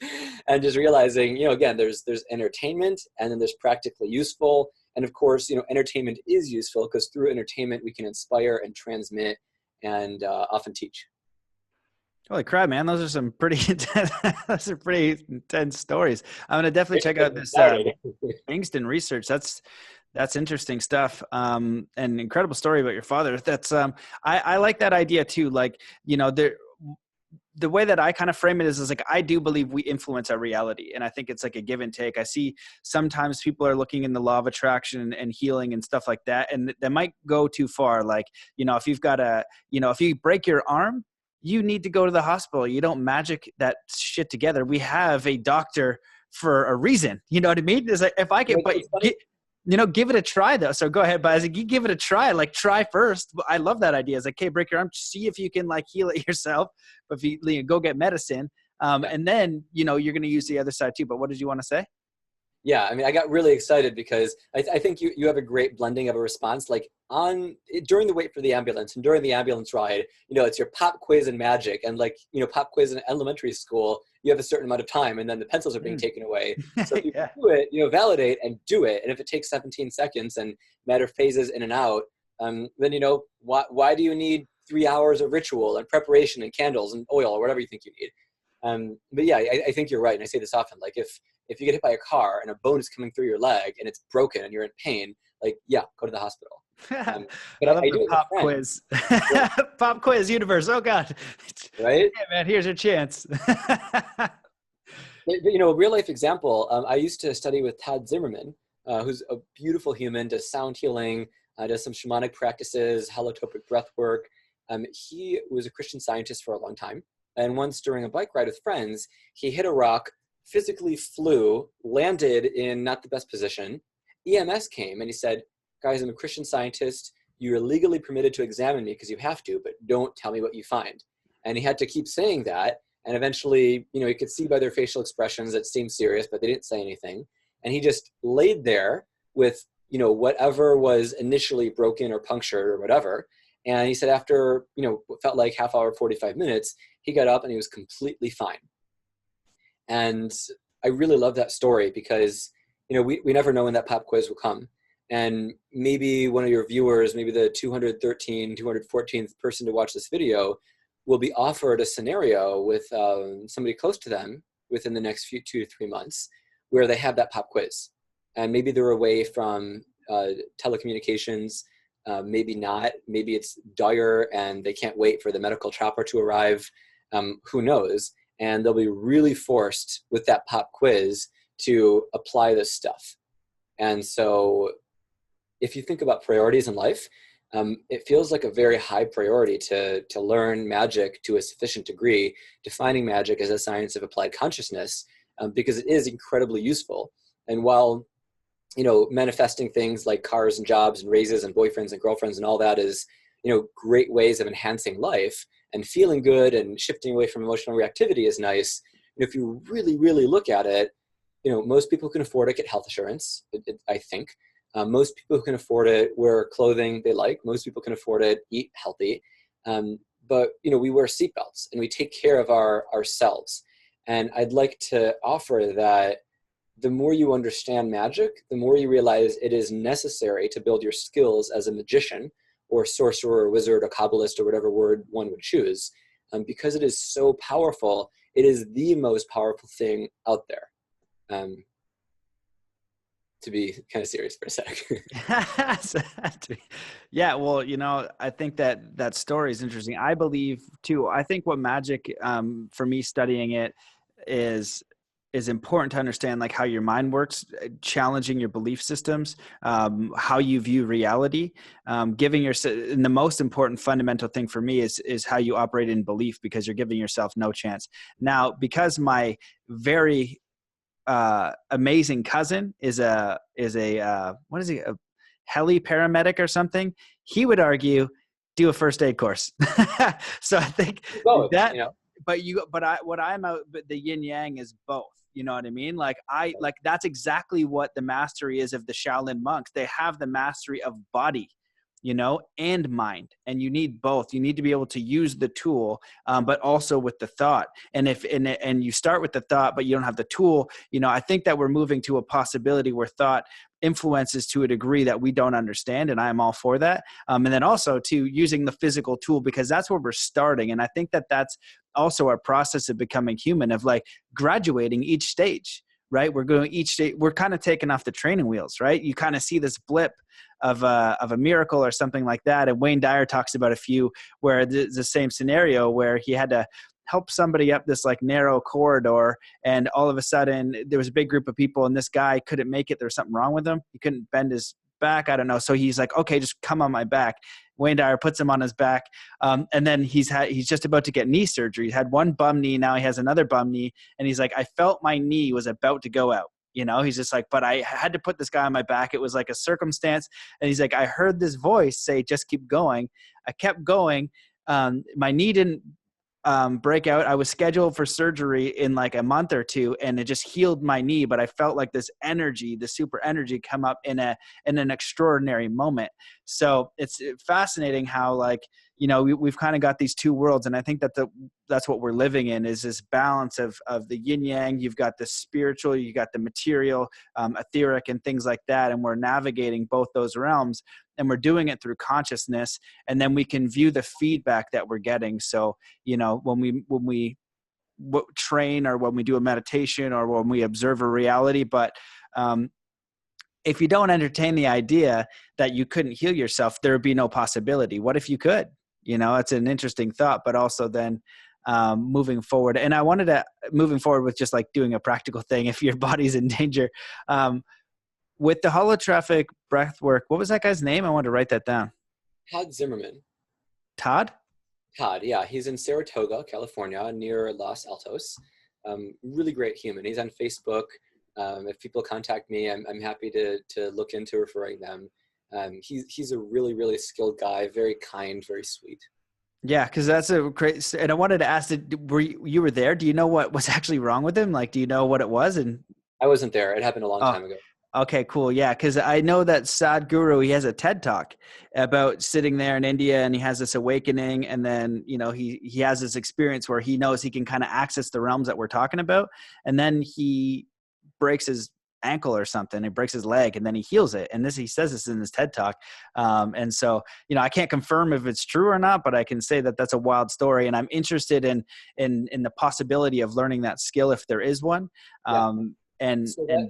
and just realizing, again, there's entertainment, and then there's practically useful. And of course, entertainment is useful because through entertainment, we can inspire and transmit and often teach. Holy crap, man. Those are some pretty intense stories. I'm going to definitely check out this Bankston research. That's interesting stuff. An incredible story about your father. That's I like that idea too. Like, the way that I kind of frame it is like, I do believe we influence our reality. And I think it's like a give and take. I see sometimes people are looking in the law of attraction and healing and stuff like that. And that might go too far. Like, if you've got if you break your arm, you need to go to the hospital. You don't magic that shit together. We have a doctor for a reason. You know what I mean? It's like, if I can, give it a try though. So go ahead, but I was like, you give it a try, like try first. I love that idea. It's like, okay, break your arm, see if you can like heal it yourself. But if you go get medicine, and then, you're going to use the other side too. But what did you want to say? Yeah. I mean, I got really excited because I think you have a great blending of a response. Like during the wait for the ambulance and during the ambulance ride, it's your pop quiz and magic. And like, pop quiz in elementary school, you have a certain amount of time and then the pencils are being taken away. So if you Yeah. do it, validate and do it. And if it takes 17 seconds and matter phases in and out, then, why do you need 3 hours of ritual and preparation and candles and oil or whatever you think you need? But yeah, I think you're right. And I say this often, like if you get hit by a car and a bone is coming through your leg and it's broken and you're in pain, like, yeah, go to the hospital. But I love the pop quiz. Pop quiz universe. Oh God. Right? Yeah, man, here's your chance. But, a real life example, I used to study with Todd Zimmerman, who's a beautiful human, does sound healing, does some shamanic practices, holotropic breath work. He was a Christian Scientist for a long time. And once during a bike ride with friends, he hit a rock, physically flew, landed in not the best position. EMS came and he said, guys, I'm a Christian Scientist. You're legally permitted to examine me because you have to, but don't tell me what you find. And he had to keep saying that. And eventually, you could see by their facial expressions that seemed serious, but they didn't say anything. And he just laid there with, whatever was initially broken or punctured or whatever. And he said after, what felt like half hour, 45 minutes, he got up and he was completely fine. And I really love that story because, we never know when that pop quiz will come. And maybe one of your viewers, maybe the 214th person to watch this video, will be offered a scenario with somebody close to them within the next 2 to 3 months where they have that pop quiz. And maybe they're away from telecommunications, maybe not. Maybe it's dire and they can't wait for the medical chopper to arrive. Who knows? And they'll be really forced with that pop quiz to apply this stuff. And so if you think about priorities in life, it feels like a very high priority to learn magic to a sufficient degree, defining magic as a science of applied consciousness, because it is incredibly useful. And while, manifesting things like cars and jobs and raises and boyfriends and girlfriends and all that is, great ways of enhancing life, and feeling good and shifting away from emotional reactivity is nice. If you really, really look at it, most people can afford to get health insurance, I think. Most people who can afford it wear clothing they like. Most people can afford it, eat healthy. But, we wear seatbelts and we take care of ourselves. And I'd like to offer that the more you understand magic, the more you realize it is necessary to build your skills as a magician or sorcerer or wizard or Kabbalist or whatever word one would choose. Because it is so powerful, it is the most powerful thing out there. To be kind of serious for a sec. Yeah, well, I think that story is interesting. I believe too. I think what magic, for me studying it, is important to understand, like how your mind works, challenging your belief systems, how you view reality, giving yourself. And the most important fundamental thing for me is how you operate in belief, because you're giving yourself no chance. Now, because my very amazing cousin is a what is he, a heli paramedic or something, he would argue do a first aid course. So I think both, that but the yin yang is both, you know what I mean? Like that's exactly what the mastery is of the Shaolin monks. They have the mastery of body, and mind, and you need both. You need to be able to use the tool, but also with the thought. And and you start with the thought, but you don't have the tool. I think that we're moving to a possibility where thought influences to a degree that we don't understand, and I'm all for that. And then also to using the physical tool, because that's where we're starting. And I think that that's also our process of becoming human, of like graduating each stage. Right, we're going each day. We're kind of taking off the training wheels, right? You kind of see this blip of a miracle or something like that. And Wayne Dyer talks about a few where the same scenario where he had to help somebody up this like narrow corridor, and all of a sudden there was a big group of people, and this guy couldn't make it. There was something wrong with him. He couldn't bend his back. I don't know. So he's like, okay, just come on my back. Wayne Dyer puts him on his back. And then he's just about to get knee surgery. He had one bum knee. Now he has another bum knee. And he's like, I felt my knee was about to go out. He's just like, but I had to put this guy on my back. It was like a circumstance. And he's like, I heard this voice say, just keep going. I kept going. My knee didn't break out. I was scheduled for surgery in like a month or two, and it just healed my knee. But I felt like this energy, the super energy, come up in an extraordinary moment. So it's fascinating how, like, you know, we've kind of got these two worlds. And I think that that's what we're living in, is this balance of the yin yang. You've got the spiritual, you got the material, etheric and things like that. And we're navigating both those realms, and we're doing it through consciousness. And then we can view the feedback that we're getting. So, you know, when we train, or when we do a meditation, or when we observe a reality, but, if you don't entertain the idea that you couldn't heal yourself, there would be no possibility. What if you could? You know, it's an interesting thought, but also then moving forward. And I wanted to, moving forward with just like doing a practical thing, if your body's in danger, with the holographic breath work, what was that guy's name? I wanted to write that down. Todd Zimmerman. Todd? Todd, yeah. He's in Saratoga, California, near Los Altos. Really great human. He's on Facebook. If people contact me, I'm happy to look into referring them. He's a really, really skilled guy, very kind, very sweet. Yeah, because that's a great. And I wanted to ask, you were there? Do you know what was actually wrong with him? Like, do you know what it was? And I wasn't there. It happened a long time ago. Okay, cool. Yeah, because I know that Sadhguru, he has a TED Talk about sitting there in India, and he has this awakening, and then, you know, he has this experience where he knows he can kind of access the realms that we're talking about, and then he breaks his ankle or something. He breaks his leg, and then he heals it. And he says this in his TED Talk. And so, you know, I can't confirm if it's true or not, but I can say that that's a wild story. And I'm interested in the possibility of learning that skill, if there is one. Yeah.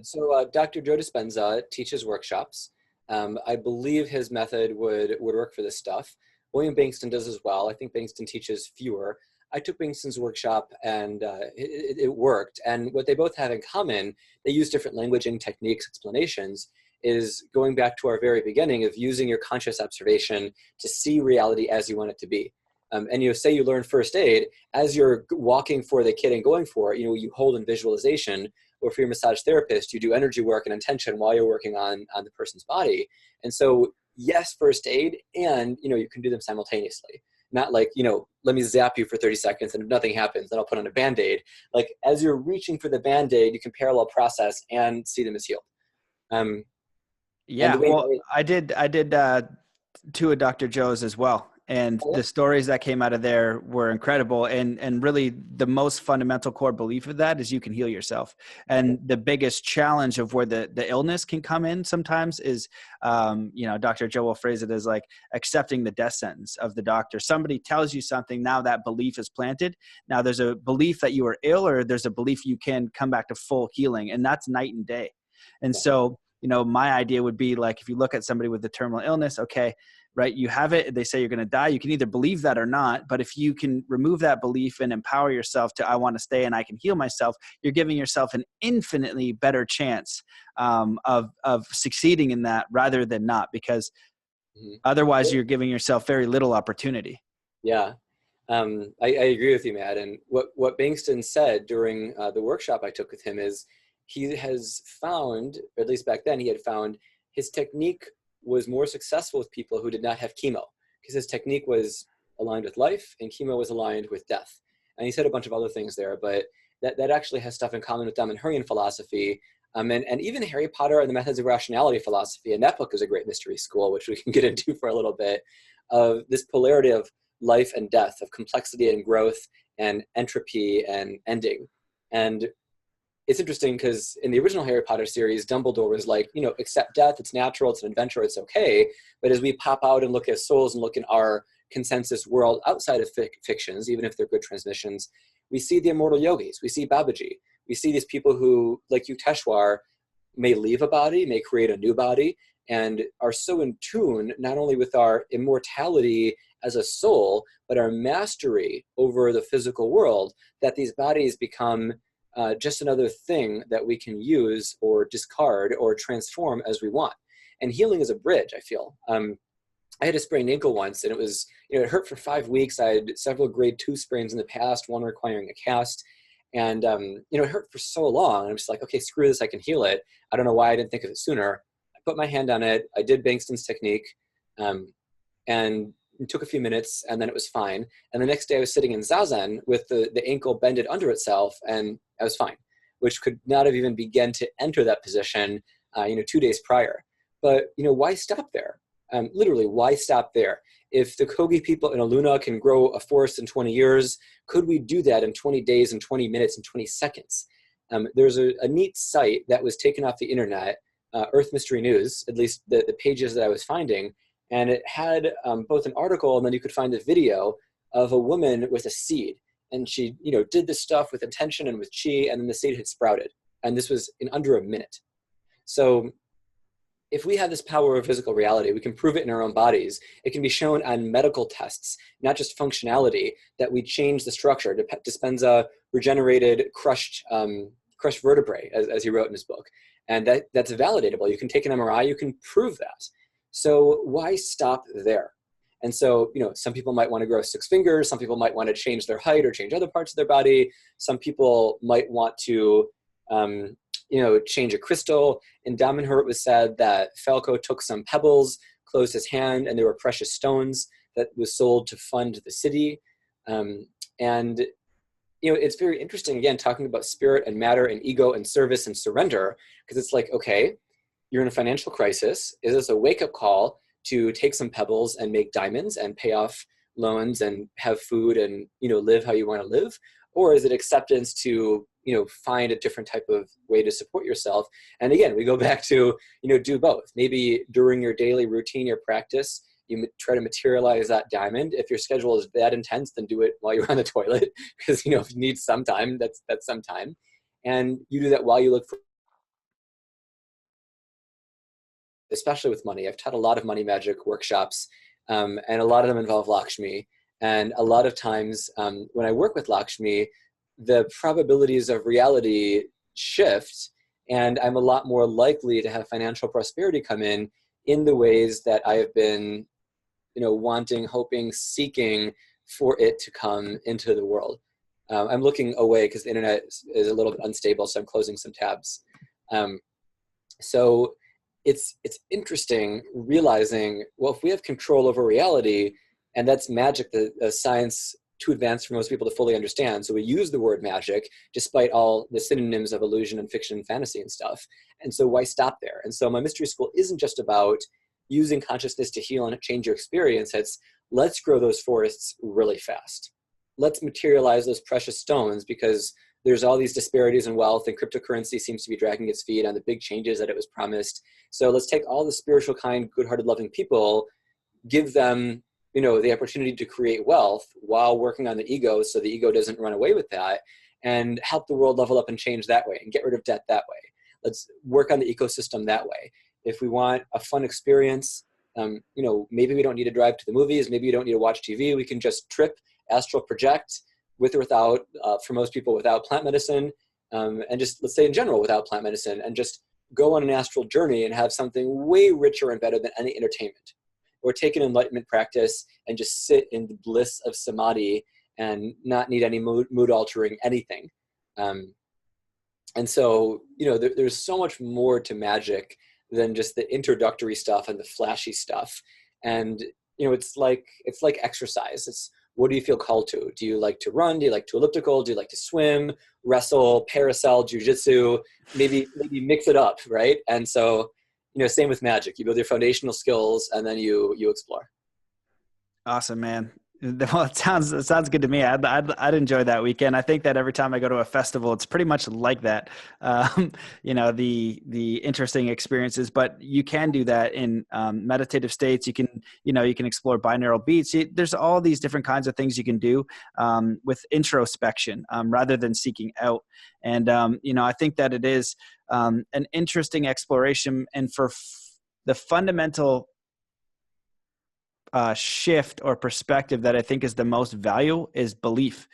So Dr. Joe Dispenza teaches workshops. I believe his method would work for this stuff. William Bankston does as well. I think Bankston teaches fewer. I took Bankston's workshop, and it worked. And what they both have in common, they use different languaging techniques, explanations, is going back to our very beginning of using your conscious observation to see reality as you want it to be. And you say you learn first aid, as you're walking for the kid and going for it, you know, you hold in visualization, or for your massage therapist, you do energy work and intention while you're working on the person's body. And so, yes, first aid, and, you know, you can do them simultaneously. Not like, you know, let me zap you for 30 seconds and if nothing happens, then I'll put on a Band-Aid. Like, as you're reaching for the Band-Aid, you can parallel process and see them as healed. Yeah, I did two of Dr. Joe's as well. And the stories that came out of there were incredible. And really the most fundamental core belief of that is you can heal yourself. And the biggest challenge of where the illness can come in sometimes is, you know, Dr. Joe will phrase it as like accepting the death sentence of the doctor. Somebody tells you something, now that belief is planted. Now there's a belief that you are ill, or there's a belief you can come back to full healing. And that's night and day. And so, you know, my idea would be like, if you look at somebody with a terminal illness, okay, right, you have it, they say you're going to die. You can either believe that or not, but if you can remove that belief and empower yourself to, I want to stay and I can heal myself, you're giving yourself an infinitely better chance of succeeding in that rather than not, because otherwise you're giving yourself very little opportunity. Yeah. I agree with you, Matt. And what Bankston said during the workshop I took with him is he has found, or at least back then he had found, his technique was more successful with people who did not have chemo, because his technique was aligned with life and chemo was aligned with death. And he said a bunch of other things there, but that actually has stuff in common with Damanhurian philosophy, and even Harry Potter and the Methods of Rationality philosophy. And that book is a great mystery school, which we can get into for a little bit, of this polarity of life and death, of complexity and growth and entropy and ending. And it's interesting because in the original Harry Potter series, Dumbledore was like, you know, accept death, it's natural, it's an adventure, it's okay. But as we pop out and look at souls and look in our consensus world outside of fictions, even if they're good transmissions, we see the immortal yogis, we see Babaji, we see these people who, like Yukteswar, may leave a body, may create a new body, and are so in tune not only with our immortality as a soul, but our mastery over the physical world, that these bodies become just another thing that we can use or discard or transform as we want. And healing is a bridge, I feel. I had a sprained ankle once, and it was, you know, it hurt for 5 weeks. I had several grade 2 sprains in the past, one requiring a cast. And, you know, it hurt for so long. And I'm just like, okay, screw this, I can heal it. I don't know why I didn't think of it sooner. I put my hand on it. I did Bankston's technique, and it took a few minutes, and then it was fine. And the next day I was sitting in Zazen with the ankle bended under itself, and I was fine, which could not have even begun to enter that position, you know, 2 days prior. But, you know, why stop there? Literally, why stop there? If the Kogi people in ALUNA can grow a forest in 20 years, could we do that in 20 days and 20 minutes and 20 seconds? There's a neat site that was taken off the internet, Earth Mystery News, at least the pages that I was finding, and it had both an article and then you could find a video of a woman with a seed. And she, did this stuff with intention and with chi, and then the seed had sprouted. And this was in under a minute. So if we have this power of physical reality, we can prove it in our own bodies. It can be shown on medical tests, not just functionality, that we change the structure. Dispenza regenerated crushed vertebrae, as he wrote in his book. And that's validatable. You can take an MRI, you can prove that. So why stop there? And so, some people might want to grow 6 fingers. Some people might want to change their height or change other parts of their body. Some people might want to, change a crystal. In Damanhur, it was said that Falco took some pebbles, closed his hand, and there were precious stones that was sold to fund the city. It's very interesting, again, talking about spirit and matter and ego and service and surrender, because it's like, okay, you're in a financial crisis. Is this a wake-up call to take some pebbles and make diamonds and pay off loans and have food and, live how you want to live? Or is it acceptance to, find a different type of way to support yourself? And again, we go back to, do both. Maybe during your daily routine, your practice, you try to materialize that diamond. If your schedule is that intense, then do it while you're on the toilet, because, if you need some time, that's some time. And you do that while you look for, especially with money. I've taught a lot of money magic workshops, and a lot of them involve Lakshmi. And a lot of times when I work with Lakshmi, the probabilities of reality shift, and I'm a lot more likely to have financial prosperity come in the ways that I have been, wanting, hoping, seeking for it to come into the world. I'm looking away because the internet is a little bit unstable, so I'm closing some tabs. So it's interesting realizing, well, if we have control over reality, and that's magic, the science too advanced for most people to fully understand. So we use the word magic despite all the synonyms of illusion and fiction and fantasy and stuff. And so why stop there? And so my mystery school isn't just about using consciousness to heal and change your experience. It's let's grow those forests really fast. Let's materialize those precious stones, because there's all these disparities in wealth, and cryptocurrency seems to be dragging its feet on the big changes that it was promised. So let's take all the spiritual, kind, good-hearted, loving people, give them, the opportunity to create wealth while working on the ego, so the ego doesn't run away with that, and help the world level up and change that way and get rid of debt that way. Let's work on the ecosystem that way. If we want a fun experience, maybe we don't need to drive to the movies. Maybe you don't need to watch TV. We can just trip, astral project, with or without, for most people, without plant medicine, and just, let's say in general, without plant medicine, and just go on an astral journey and have something way richer and better than any entertainment. Or take an enlightenment practice and just sit in the bliss of samadhi and not need any mood altering anything. And so, there's so much more to magic than just the introductory stuff and the flashy stuff. And, it's like exercise. It's, what do you feel called to? Do you like to run? Do you like to elliptical? Do you like to swim, wrestle, parasail, jujitsu? Maybe mix it up, right? And so, same with magic. You build your foundational skills and then you explore. Awesome, man. Well, it sounds good to me. I'd enjoy that weekend. I think that every time I go to a festival, it's pretty much like that. The interesting experiences, but you can do that in meditative states. You can explore binaural beats. There's all these different kinds of things you can do with introspection rather than seeking out. And I think that it is an interesting exploration, and for the fundamental shift or perspective that I think is the most value is belief,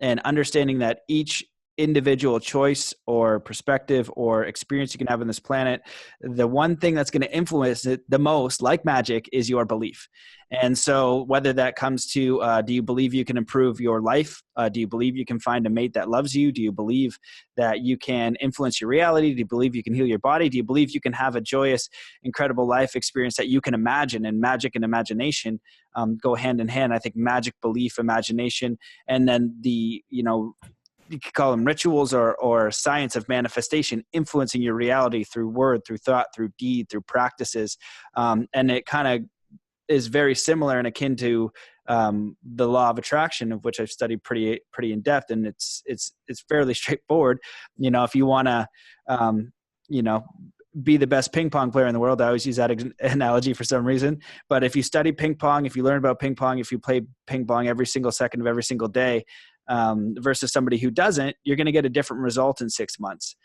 and understanding that each individual choice or perspective or experience you can have on this planet, the one thing that's going to influence it the most, like magic, is your belief. And so whether that comes to, do you believe you can improve your life? Do you believe you can find a mate that loves you? Do you believe that you can influence your reality? Do you believe you can heal your body? Do you believe you can have a joyous, incredible life experience that you can imagine? And magic and imagination go hand in hand. I think magic, belief, imagination, and then you could call them rituals or science of manifestation, influencing your reality through word, through thought, through deed, through practices. And it kind of is very similar and akin to the law of attraction, of which I've studied pretty in depth, and it's fairly straightforward. If you want to, be the best ping pong player in the world, I always use that analogy for some reason. But if you study ping pong, if you learn about ping pong, if you play ping pong every single second of every single day, versus somebody who doesn't, you're going to get a different result in 6 months.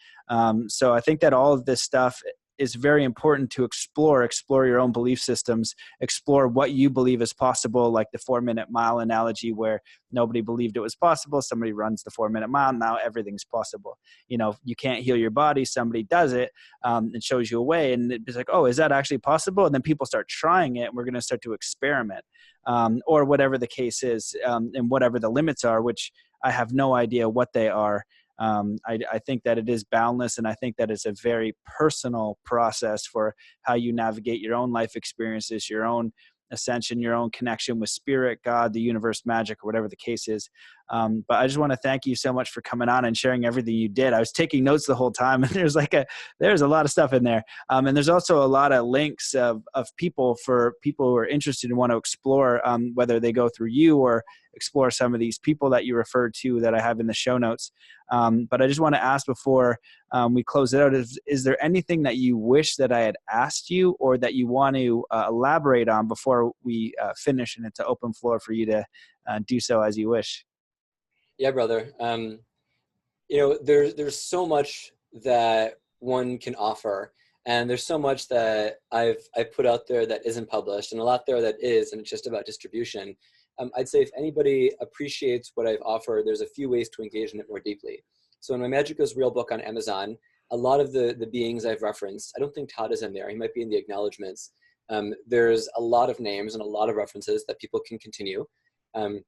So I think that all of this stuff is very important to explore your own belief systems, explore what you believe is possible, like the 4-minute mile analogy, where nobody believed it was possible. Somebody runs the 4-minute mile. Now everything's possible. You can't heal your body. Somebody does it, and shows you a way. And it's like, oh, is that actually possible? And then people start trying it, and we're going to start to experiment, or whatever the case is, and whatever the limits are, which I have no idea what they are. I think that it is boundless, and I think that it's a very personal process for how you navigate your own life experiences, your own ascension, your own connection with spirit, God, the universe, magic, or whatever the case is. But I just want to thank you so much for coming on and sharing everything you did. I was taking notes the whole time, and there's a lot of stuff in there. And there's also a lot of links of people for people who are interested and want to explore, whether they go through you or explore some of these people that you referred to that I have in the show notes. But I just want to ask before we close it out, is there anything that you wish that I had asked you or that you want to elaborate on before we finish, and it's an open floor for you to do so as you wish? Yeah, brother. There's so much that one can offer, and there's so much that I've put out there that isn't published, and a lot there that is, and it's just about distribution. I'd say if anybody appreciates what I've offered, there's a few ways to engage in it more deeply. So in my Magic Goes Real book on Amazon, a lot of the beings I've referenced, I don't think Todd is in there. He might be in the acknowledgements. There's a lot of names and a lot of references that people can continue. On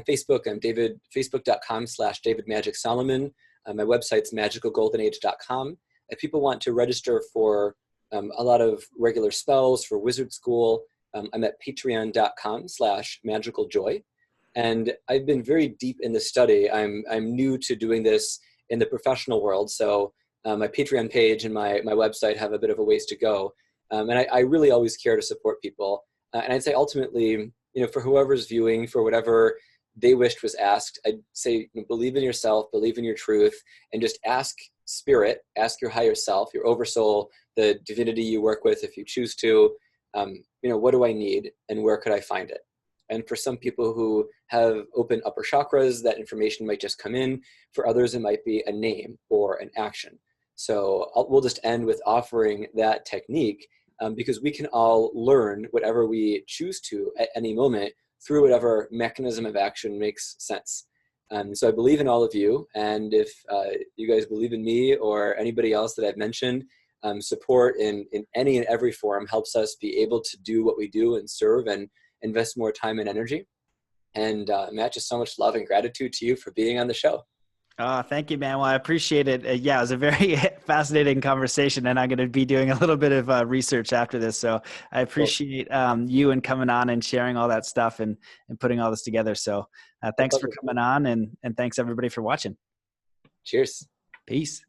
Facebook, I'm facebook.com/DavidMagicSolomon. My website's magicalgoldenage.com. If people want to register for a lot of regular spells for wizard school, I'm at patreon.com/magicaljoy. And I've been very deep in the study. I'm new to doing this in the professional world. So my Patreon page and my website have a bit of a ways to go. And I really always care to support people. And I'd say ultimately, for whoever's viewing, for whatever they wished was asked, I'd say believe in yourself, believe in your truth, and just ask spirit, ask your higher self, your oversoul, the divinity you work with if you choose to, what do I need and where could I find it? And for some people who have open upper chakras, that information might just come in. For others, it might be a name or an action. So we'll just end with offering that technique, because we can all learn whatever we choose to at any moment through whatever mechanism of action makes sense. So I believe in all of you, and if you guys believe in me or anybody else that I've mentioned, support in any and every form helps us be able to do what we do and serve and invest more time and energy. And Matt, just so much love and gratitude to you for being on the show. Thank you, man. Well, I appreciate it. Yeah, it was a very fascinating conversation, and I'm going to be doing a little bit of research after this. So I appreciate you and coming on and sharing all that stuff and putting all this together. So thanks for coming on, and thanks everybody for watching. Cheers. Peace.